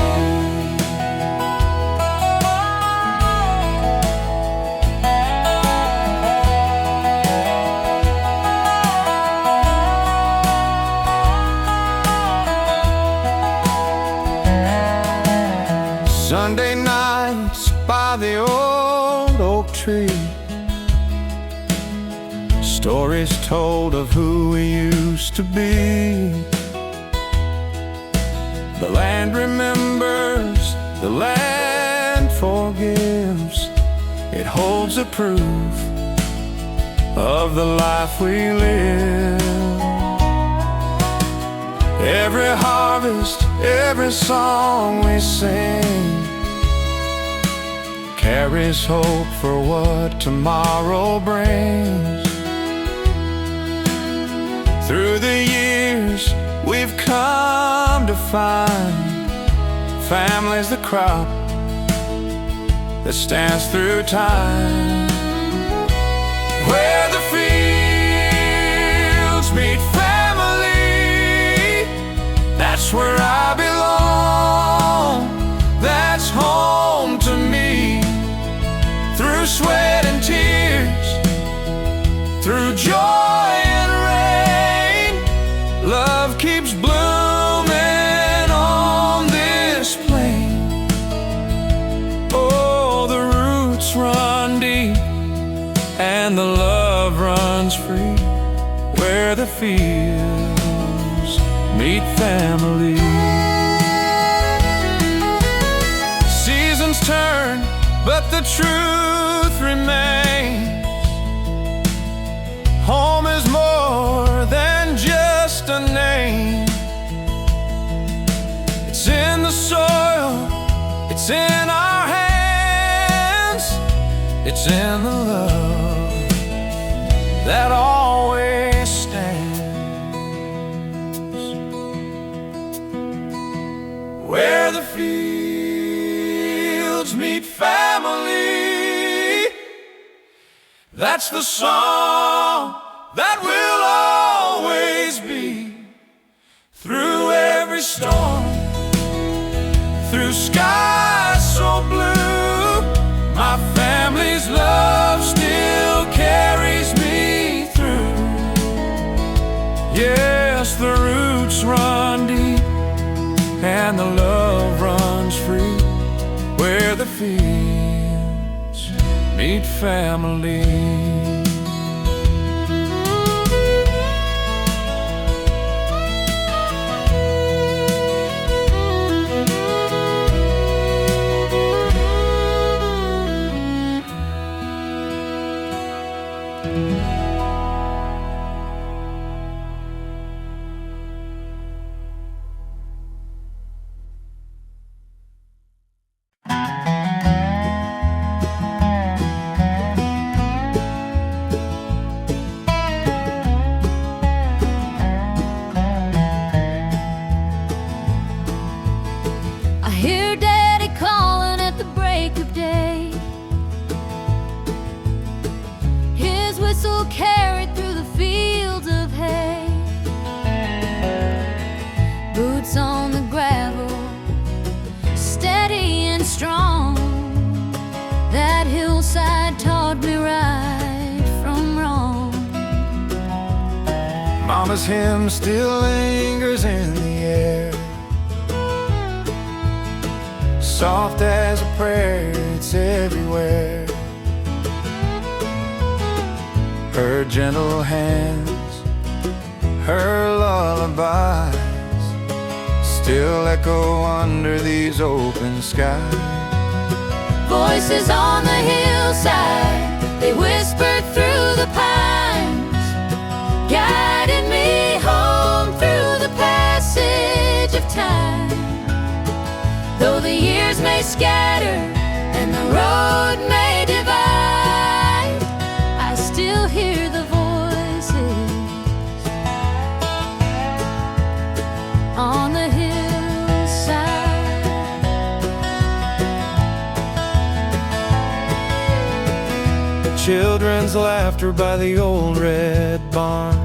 Sunday nights by the old oak tree, stories told of who we used to be. The land remembers, the land forgives. It holds a proof of the life we live. Every harvest, every song we sing carries hope for what tomorrow brings. Through the years, We've come to find family's the crop that stands through time, where the fields meet family. That's where I belong. That's home to me. Through sweat and tears, through joy and rain, love keeps blooming on this plain. Oh, the roots run deep and the love runs free, where the fields meet family. Seasons turn, but the truth remains. Home is more than just a name. It's in the soil, it's in our hands, it's in the love that always stands. Where the fields meet family, that's the song that will always be. Through every storm, through skies so blue, my family's love still carries me through. Yes, the roots run deep and the love runs free, where the fields meet family. I hear Daddy calling at the break of day. His whistle carried through the fields of hay. Boots on the gravel, steady and strong. That hillside taught me right from wrong. Mama's hymn still lingers in the air, soft as a prayer, it's everywhere. Her gentle hands, her lullabies still echo under these open skies. Voices on the hillside, they whispered through the pines, guiding me home through the passage of time. Though the years may scatter and the road may divide, I still hear the voices on the hillside. Children's laughter by the old red barn,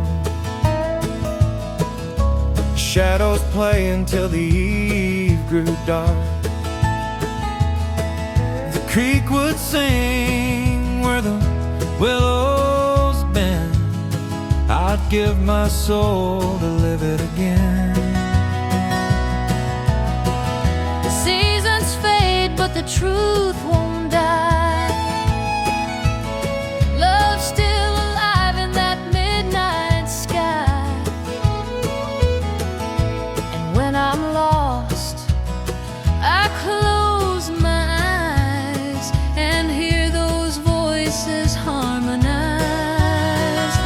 shadows play until the eve grew dark. The creek would sing where the willows bend. I'd give my soul to live it again. The seasons fade, but the truth won't die. Love's still alive in that midnight sky. And when I'm lost, I close my eyes and hear those voices harmonize.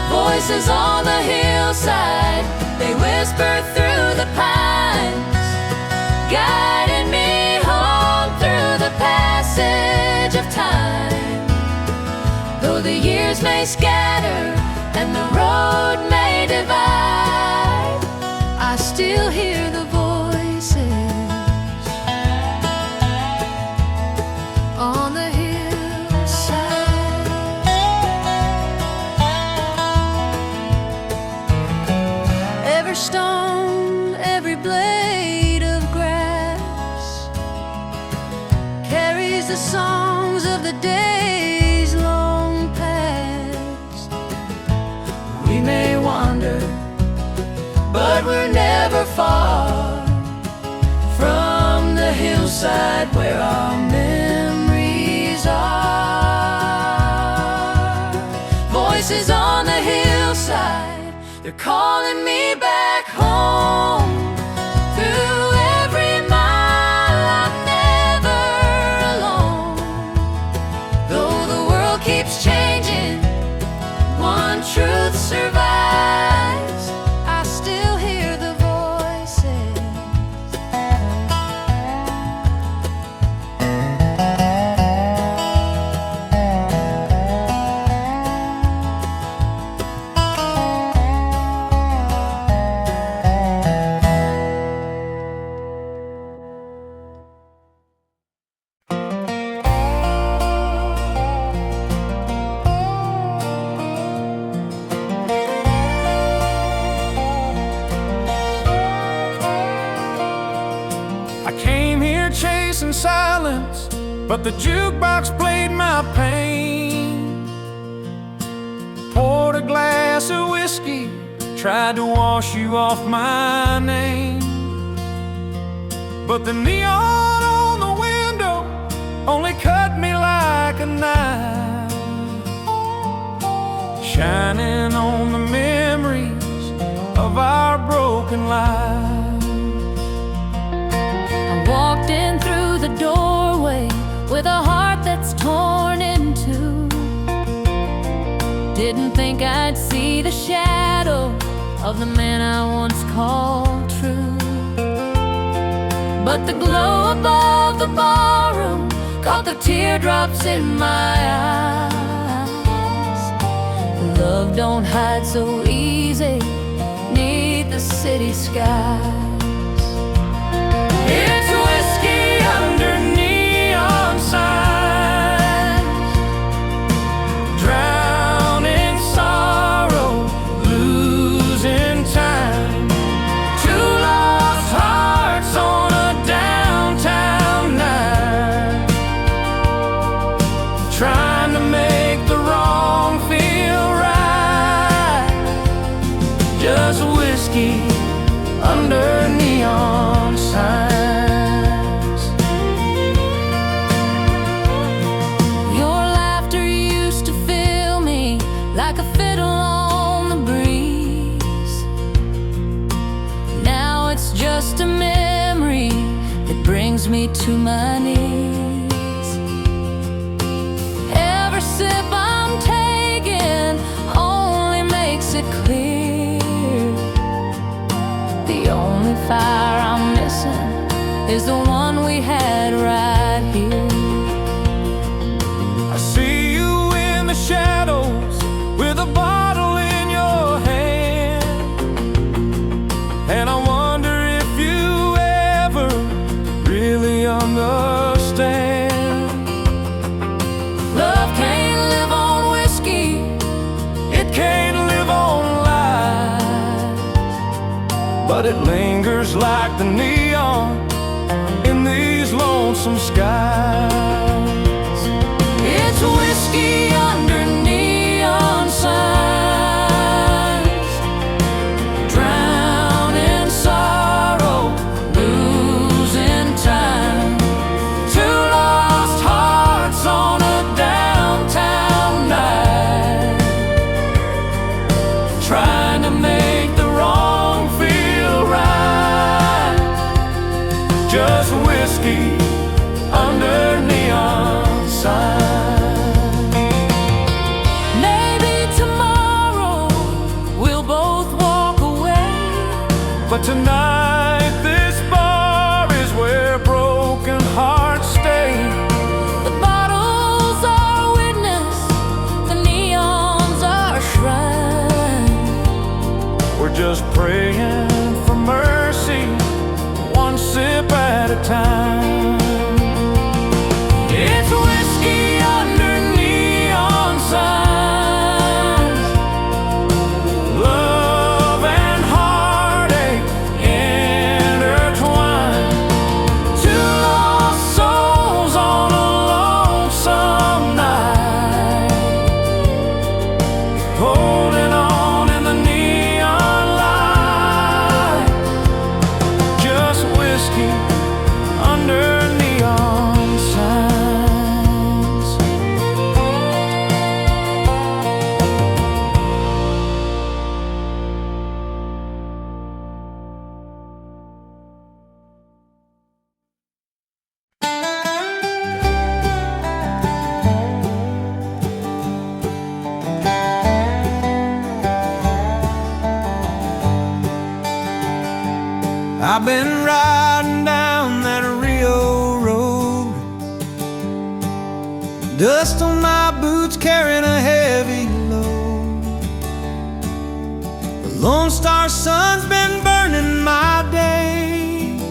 Voices on the hillside, they whisper through the pines, guiding me home through the passage of time. Though the years may scatter and the road may divide, I still still hear the voices on the hillside. Every stone, every blade of grass carries the songs of the days long past. We may wander, but we're never far from the hillside where our memories are. Voices on the hillside, they're calling me back home. Through every mile, I'm never alone. Though the world keeps changing, one truth survives. I still hear the voices. I came here chasing silence, but the jukebox played my pain. Poured a glass of whiskey, tried to wash you off my name. But the neon on the window only cut me like a knife, shining on the memories of our broken lives. Walked in through the doorway with a heart that's torn in two. Didn't think I'd see the shadow of the man I once called true. But the glow above the ballroom caught the teardrops in my eyes. Love don't hide so easy 'neath the city skies. It's whiskey under neon signs, drowning sorrow, losing time. Two lost hearts on a downtown night, trying to make the wrong feel right. Just whiskey under neon signs. Like a fiddle on the breeze. Now it's just a memory that brings me to my knees. Every sip I'm taking only makes it clear. The only fire I'm missing is the one we had right here. I see you in the shadows with a bottle in your hand, and I wonder if you ever really understand. Love can't live on whiskey, It can't live on lies, but it lingers like the neon in these lonesome skies. it's whiskey under neon signs, drowning sorrow, losing time. Two lost hearts on a downtown night, trying to make the wrong feel right. Just whiskey under neon signs. Maybe tomorrow we'll both walk away, But tonight this bar is where broken hearts stay. the bottles are witness, the neons are shrine. We're just praying for mercy I've been riding down that Rio road, dust on my boots carrying a heavy load. The Lone Star sun's been burning my days,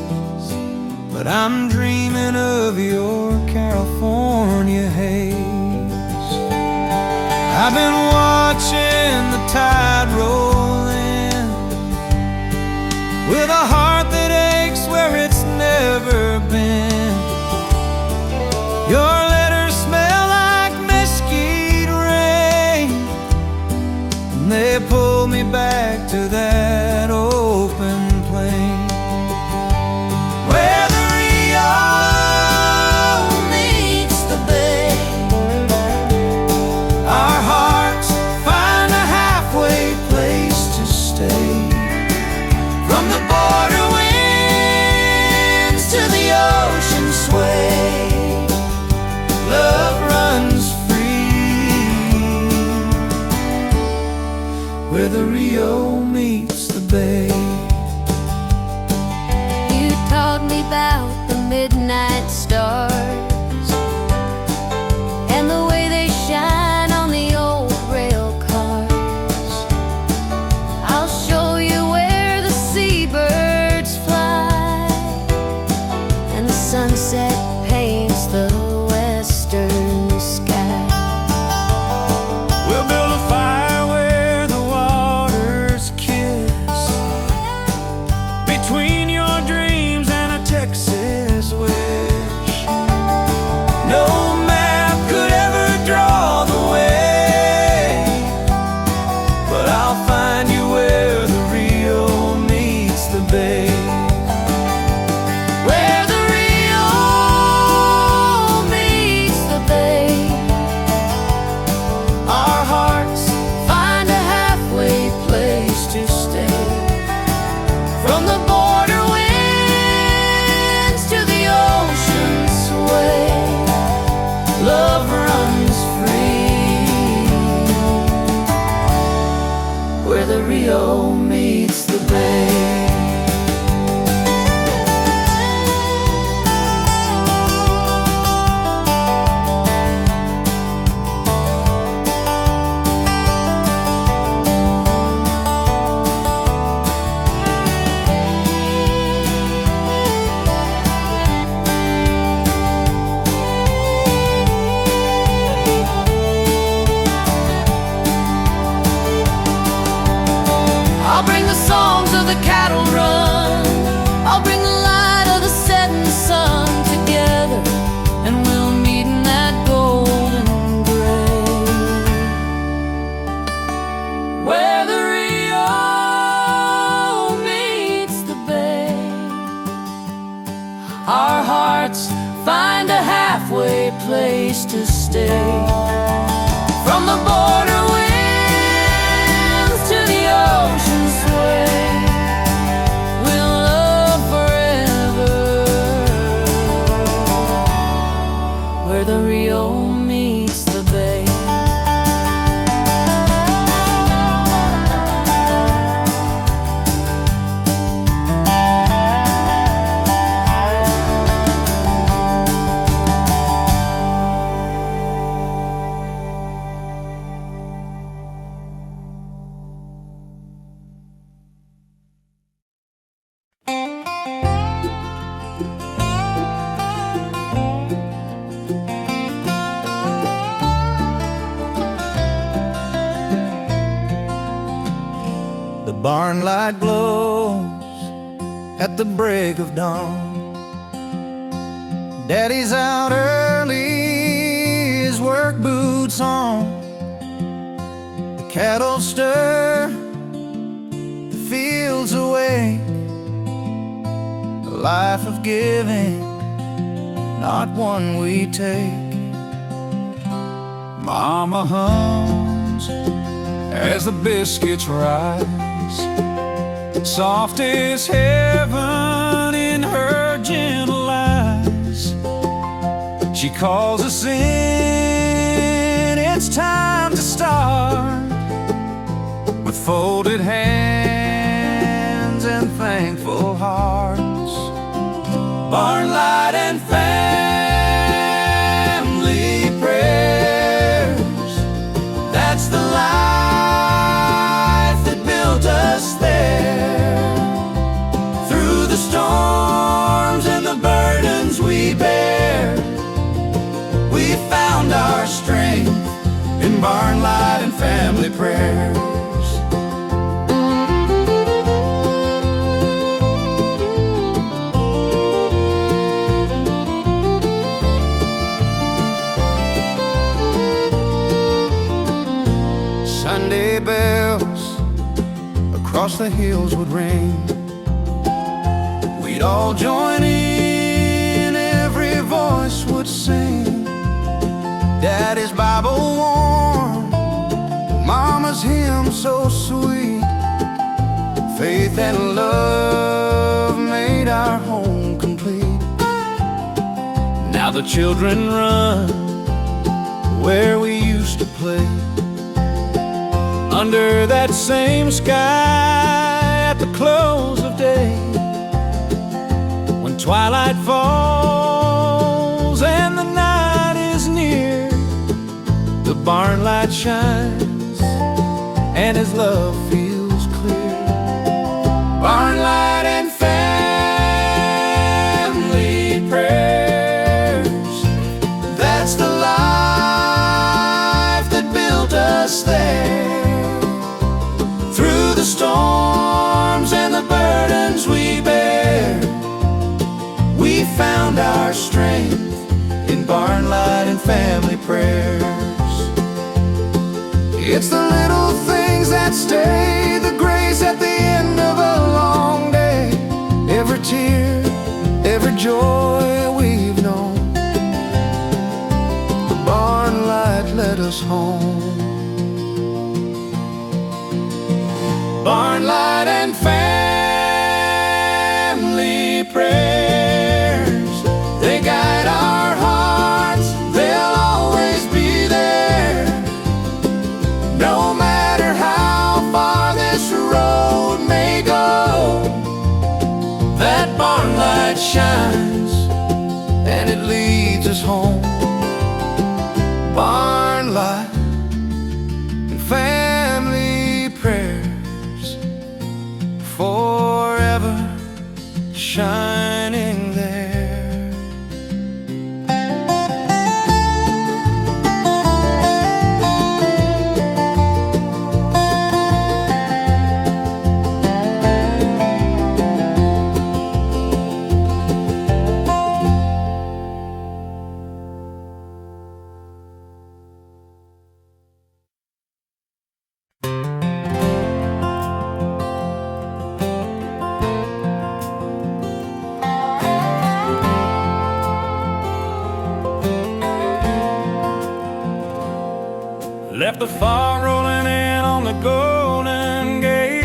but I'm dreaming of your California haze. I've been watching the tide roll in, with a heart that aches where it's never been. Your letters smell like mesquite rain, and they pull me back to that open plain, where the Rio meets the bay. Our hearts find a halfway place to stay. From the border winds to the ocean sway, love runs free, where the Rio meets the bay. You taught me about the midnight stars and the way they shine on the old rail cars. I'll show you where the seabirds fly and the sunset paints the western sky. We'll build a fire where the waters kiss, between your dreams and a Texas wish. No map could ever draw the way, but I'll find you where the Rio meets the bay. Where the Rio meets the bay, Our hearts find a halfway place to stay. From the border winds to the ocean sway, love runs free, where the Rio meets the bay. I'll bring the songs of the cattle run, I'll bring the light of the setting sun together, and we'll meet in that golden gray, where the Rio meets the bay. Our hearts find a halfway place to stay. From the border winds to the ocean sway, we'll love forever, where the Rio meets the bay. The barn light glows at the break of dawn. Daddy's out early, his work boots on. The cattle stir, the fields awake, a life of giving, not one we take. Mama hums as the biscuits rise, soft as heaven in her gentle eyes. She calls us in, it's time to start, with folded hands and thankful heart. Barnlight and family prayers. That's the life that built us there. Through the storms and the burdens we bear, we found our strength in Barnlight and family prayers. Sunday bells across the hills would ring. We'd all join in, every voice would sing. Daddy's Bible warm, Mama's hymn so sweet. Faith and love made our home complete. Now the children run where we used to play, under that same sky at the close of day. When twilight falls and the night is near, the barn light shines and his love feels clear. Barn light and family prayers. That's the life that built us there. Through the storms and the burdens we bear, we found our strength in Barnlight and family prayers. It's the little things that stay, the grace at the end of a long day. Every tear, every joy we've known, the Barnlight led us home. Barnlight and family prayers, they guide our hearts, they'll always be there. No matter how far this road may go, that barnlight shines and it leads us home. Barnlight and family prayers, forever shining there. Left the fog rolling in on the Golden Gate.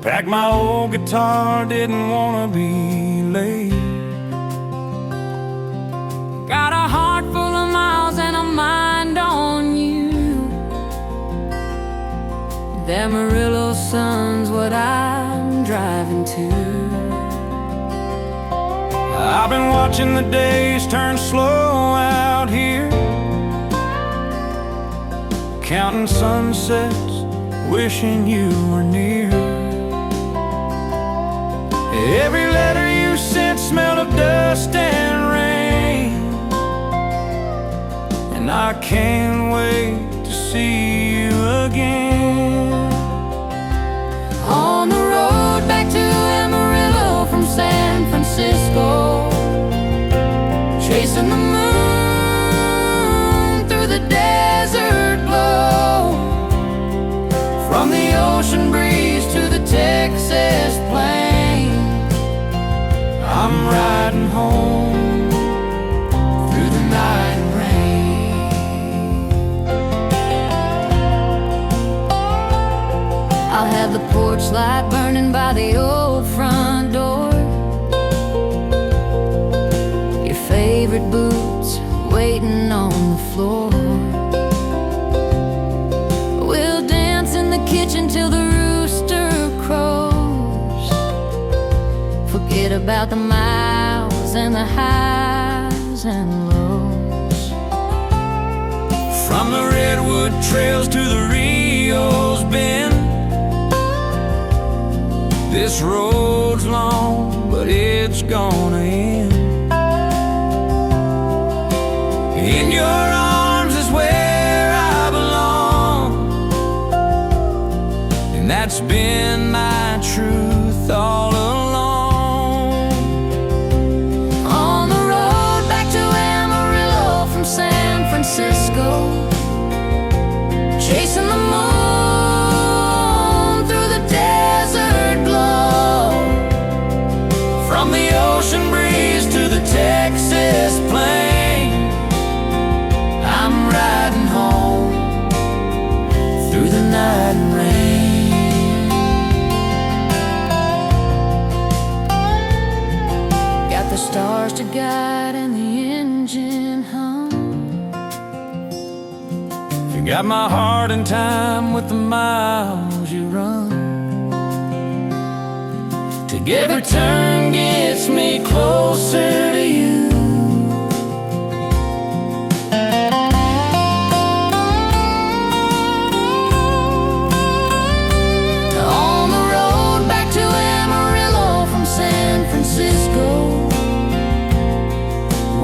Packed my old guitar, didn't wanna be late. Got a heart full of miles and a mind on you. The Amarillo sun's what I'm driving to. I've been watching the days turn slow out here, counting sunsets, wishing you were near. Every letter you sent smelled of dust and rain, and I can't wait to see you again. On the road back to Amarillo from San Francisco, chasing the moon through the desert glow. From the ocean breeze to the Texas plain, I'm riding home through the night and rain. I'll have the porch light burning by the old front door. Your favorite boots waiting on the floor. We'll dance in the kitchen till the rooster crows. Forget about the miles and the highs and lows. From the redwood trails to the Rio's Bend, this road's long, but it's gonna end. In your arms is where I belong, and that's been my truth all along. On the road back to Amarillo from San Francisco, chasing the moon through the desert glow. From the ocean breeze to the Texas plain, I'm riding home through the night and rain. Got the stars to guide and the engine hum. You got my heart in time with the miles you run. Every turn gets me closer to you. On the road back to Amarillo from San Francisco,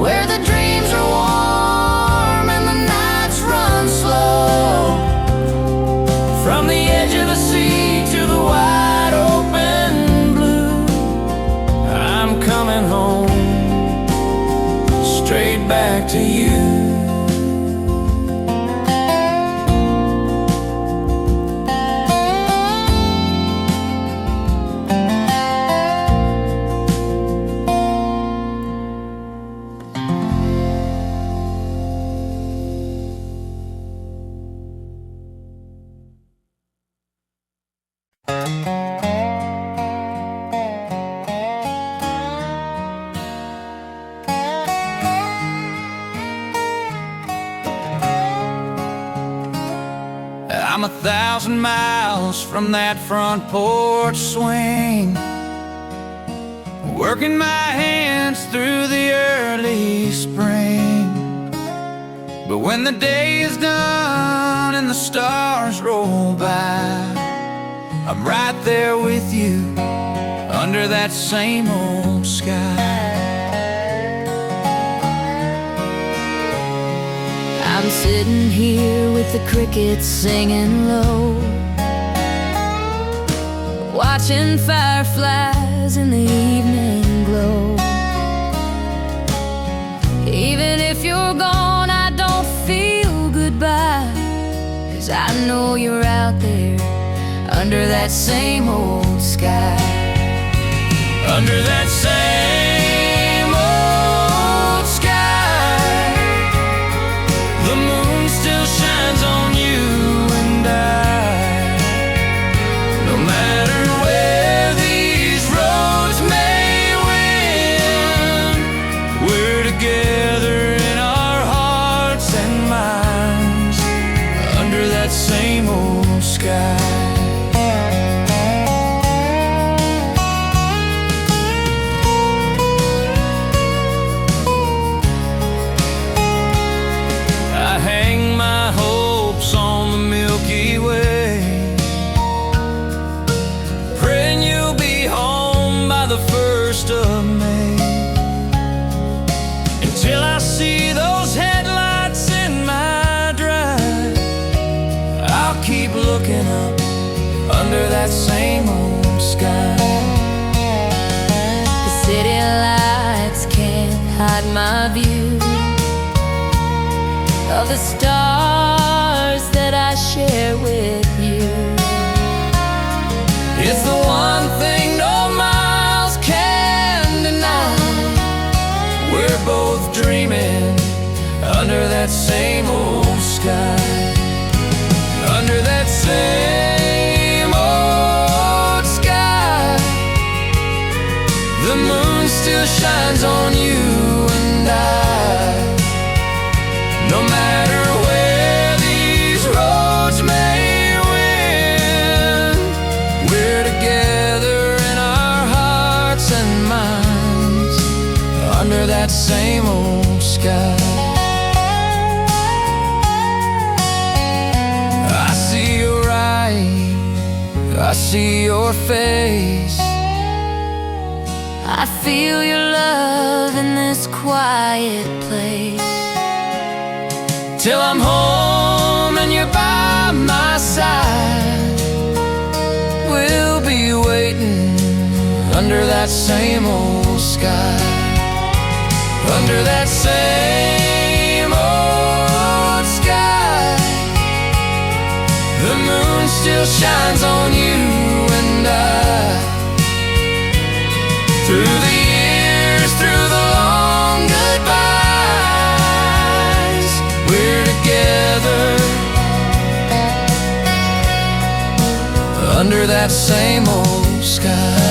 where the dreams are warm and the nights run slow. From the edge of the sea to the wide open blue, I'm coming home, straight back to you. I'm 1,000 miles from that front porch swing, working my hands through the early spring. But when the day is done and the stars roll by, I'm right there with you under that same old sky. I'm sitting here with the crickets singing low, watching fireflies in the evening glow. Even if you're gone, I don't feel goodbye, 'cause I know you're out there under that same old sky. Under that same old sky, the moon still shines on you and I. No matter where these roads may win, we're together in our hearts and minds under that same old sky. Looking up under that same old sky. The city lights can't hide my view of the stars that I share with you. It's the one thing no miles can deny. We're both dreaming under that same old sky. Under that same old sky, the moon still shines on you and I. No matter where these roads may win, we're together in our hearts and minds. that same old sky. I see your eyes, I see your face. I feel your love in this quiet place. Till I'm home and you're by my side, we'll be waiting under that same old sky. Under that same old sky, the moon still shines on you and I. Through the years, through the long goodbyes, we're together under that same old sky.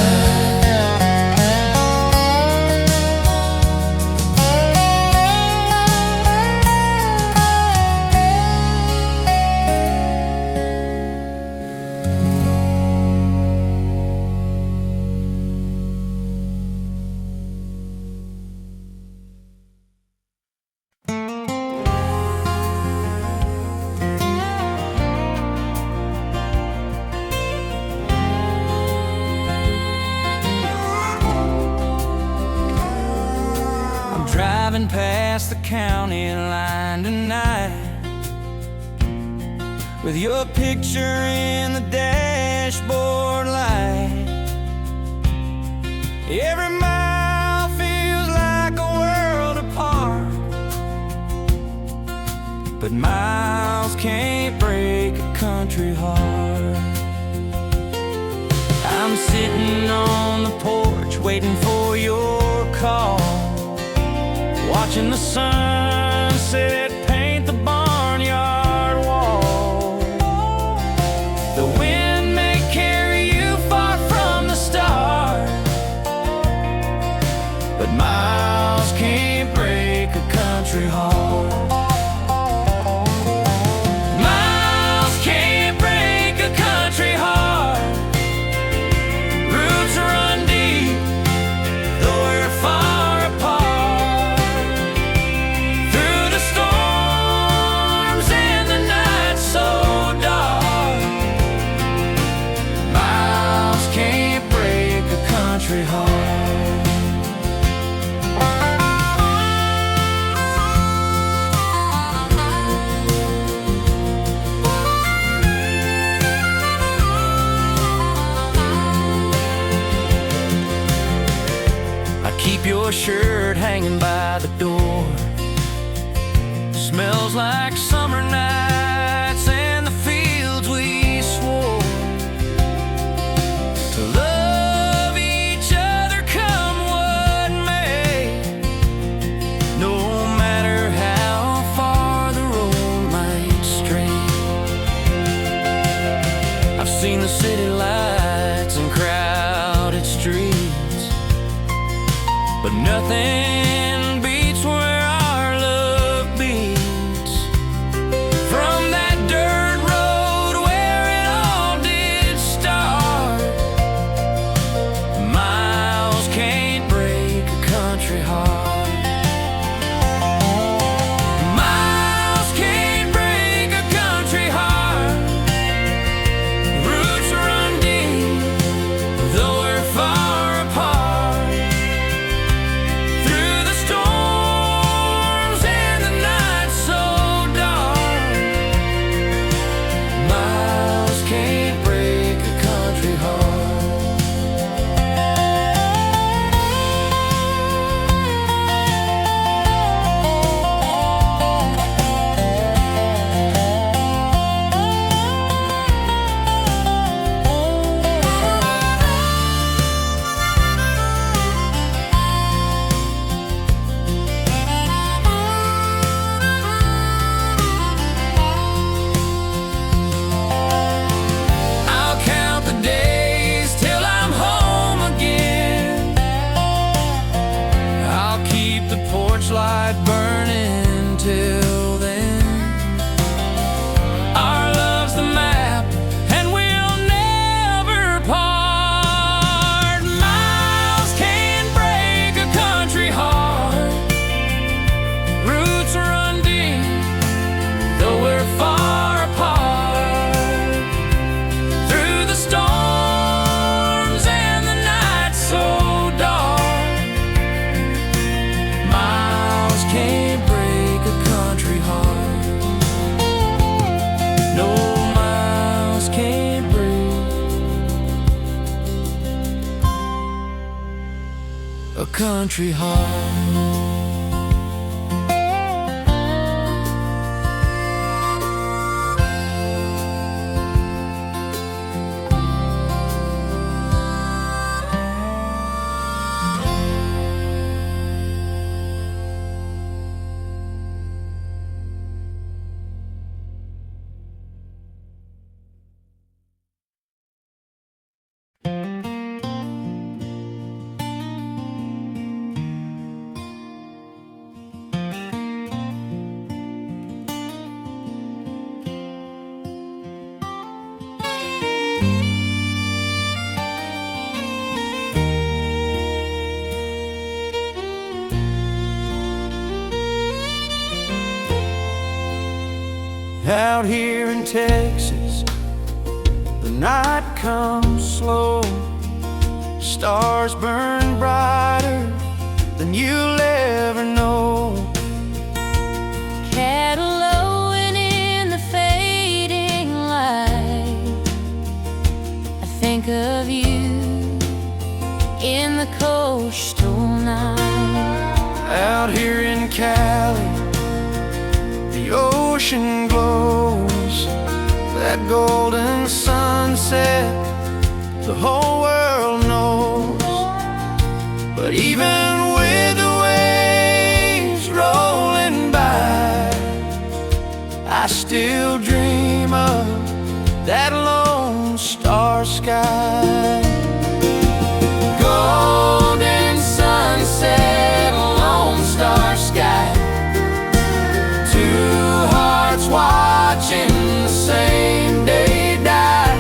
Driving past the county line tonight, with your picture in the dashboard light. Every mile feels like a world apart, but miles can't break a country heart. I'm sitting on the porch waiting for your call, watching the sunset paint the barnyard wall. The wind may carry you far from the start, but miles can't break a country heart. Miles can't break a country heart. Roots run deep, though we're far apart. Keep your shirt hanging by the door. Smells like summer nights and the fields we swore to love each other come what may. No matter how far the road might stray. I've seen the city lights and crowded streets, but nothing beats where our love beats. From that dirt road where it all did start, miles can't break a country heart. Miles can't break a country heart. Roots run deep, though we're far apart. Through the a country heart. Out here in Texas, the night comes slow. Stars burn brighter than you'll ever know. Cattle lowing in the fading light. I think of you in the coastal night. Out here in Cali, the ocean glows, that golden sunset the whole world knows. But even with the waves rolling by, I still dream of that lone star sky. Golden sunset, lone star sky, watching the same day die.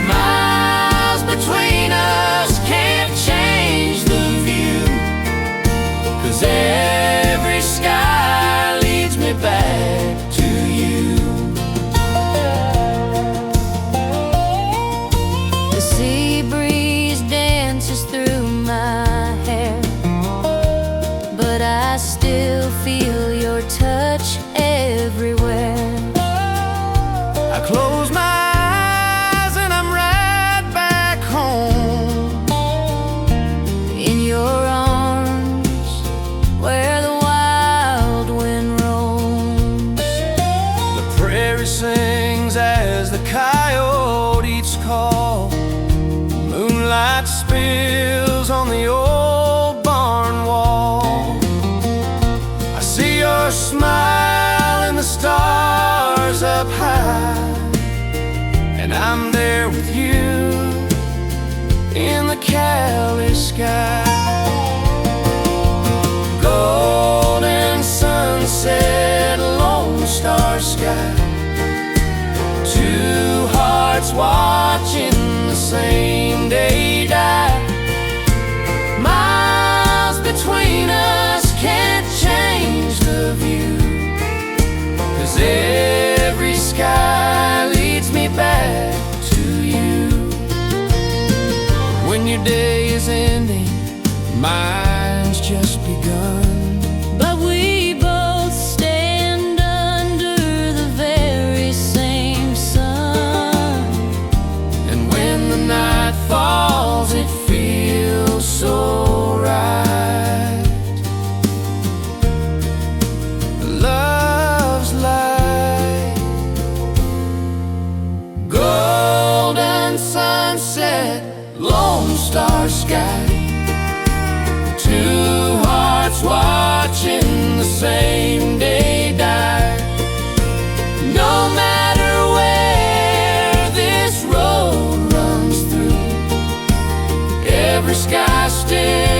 Miles between us can't change the view, 'cause every sky leads me back to you. The sea breeze dances through my hair, but I still feel your touch everywhere. I close my eyes and I'm right back home, In your arms, where the wild wind roams. the prairie sings as the coyotes call. Moonlight spills on the old barn wall. I see your smile and the stars up high, and I'm there with you in the Cali sky. Golden sunset, lone star sky, two hearts watching the same day die. Miles between us can't change the view, 'cause every sky leads me back to you. When your day is ending, mine's just begun. But we both stand under the very same sun. And when the night falls, it feels so right. Love's light, golden sunset, lone star sky, two hearts watching the same day die. No matter where this road runs through, every sky still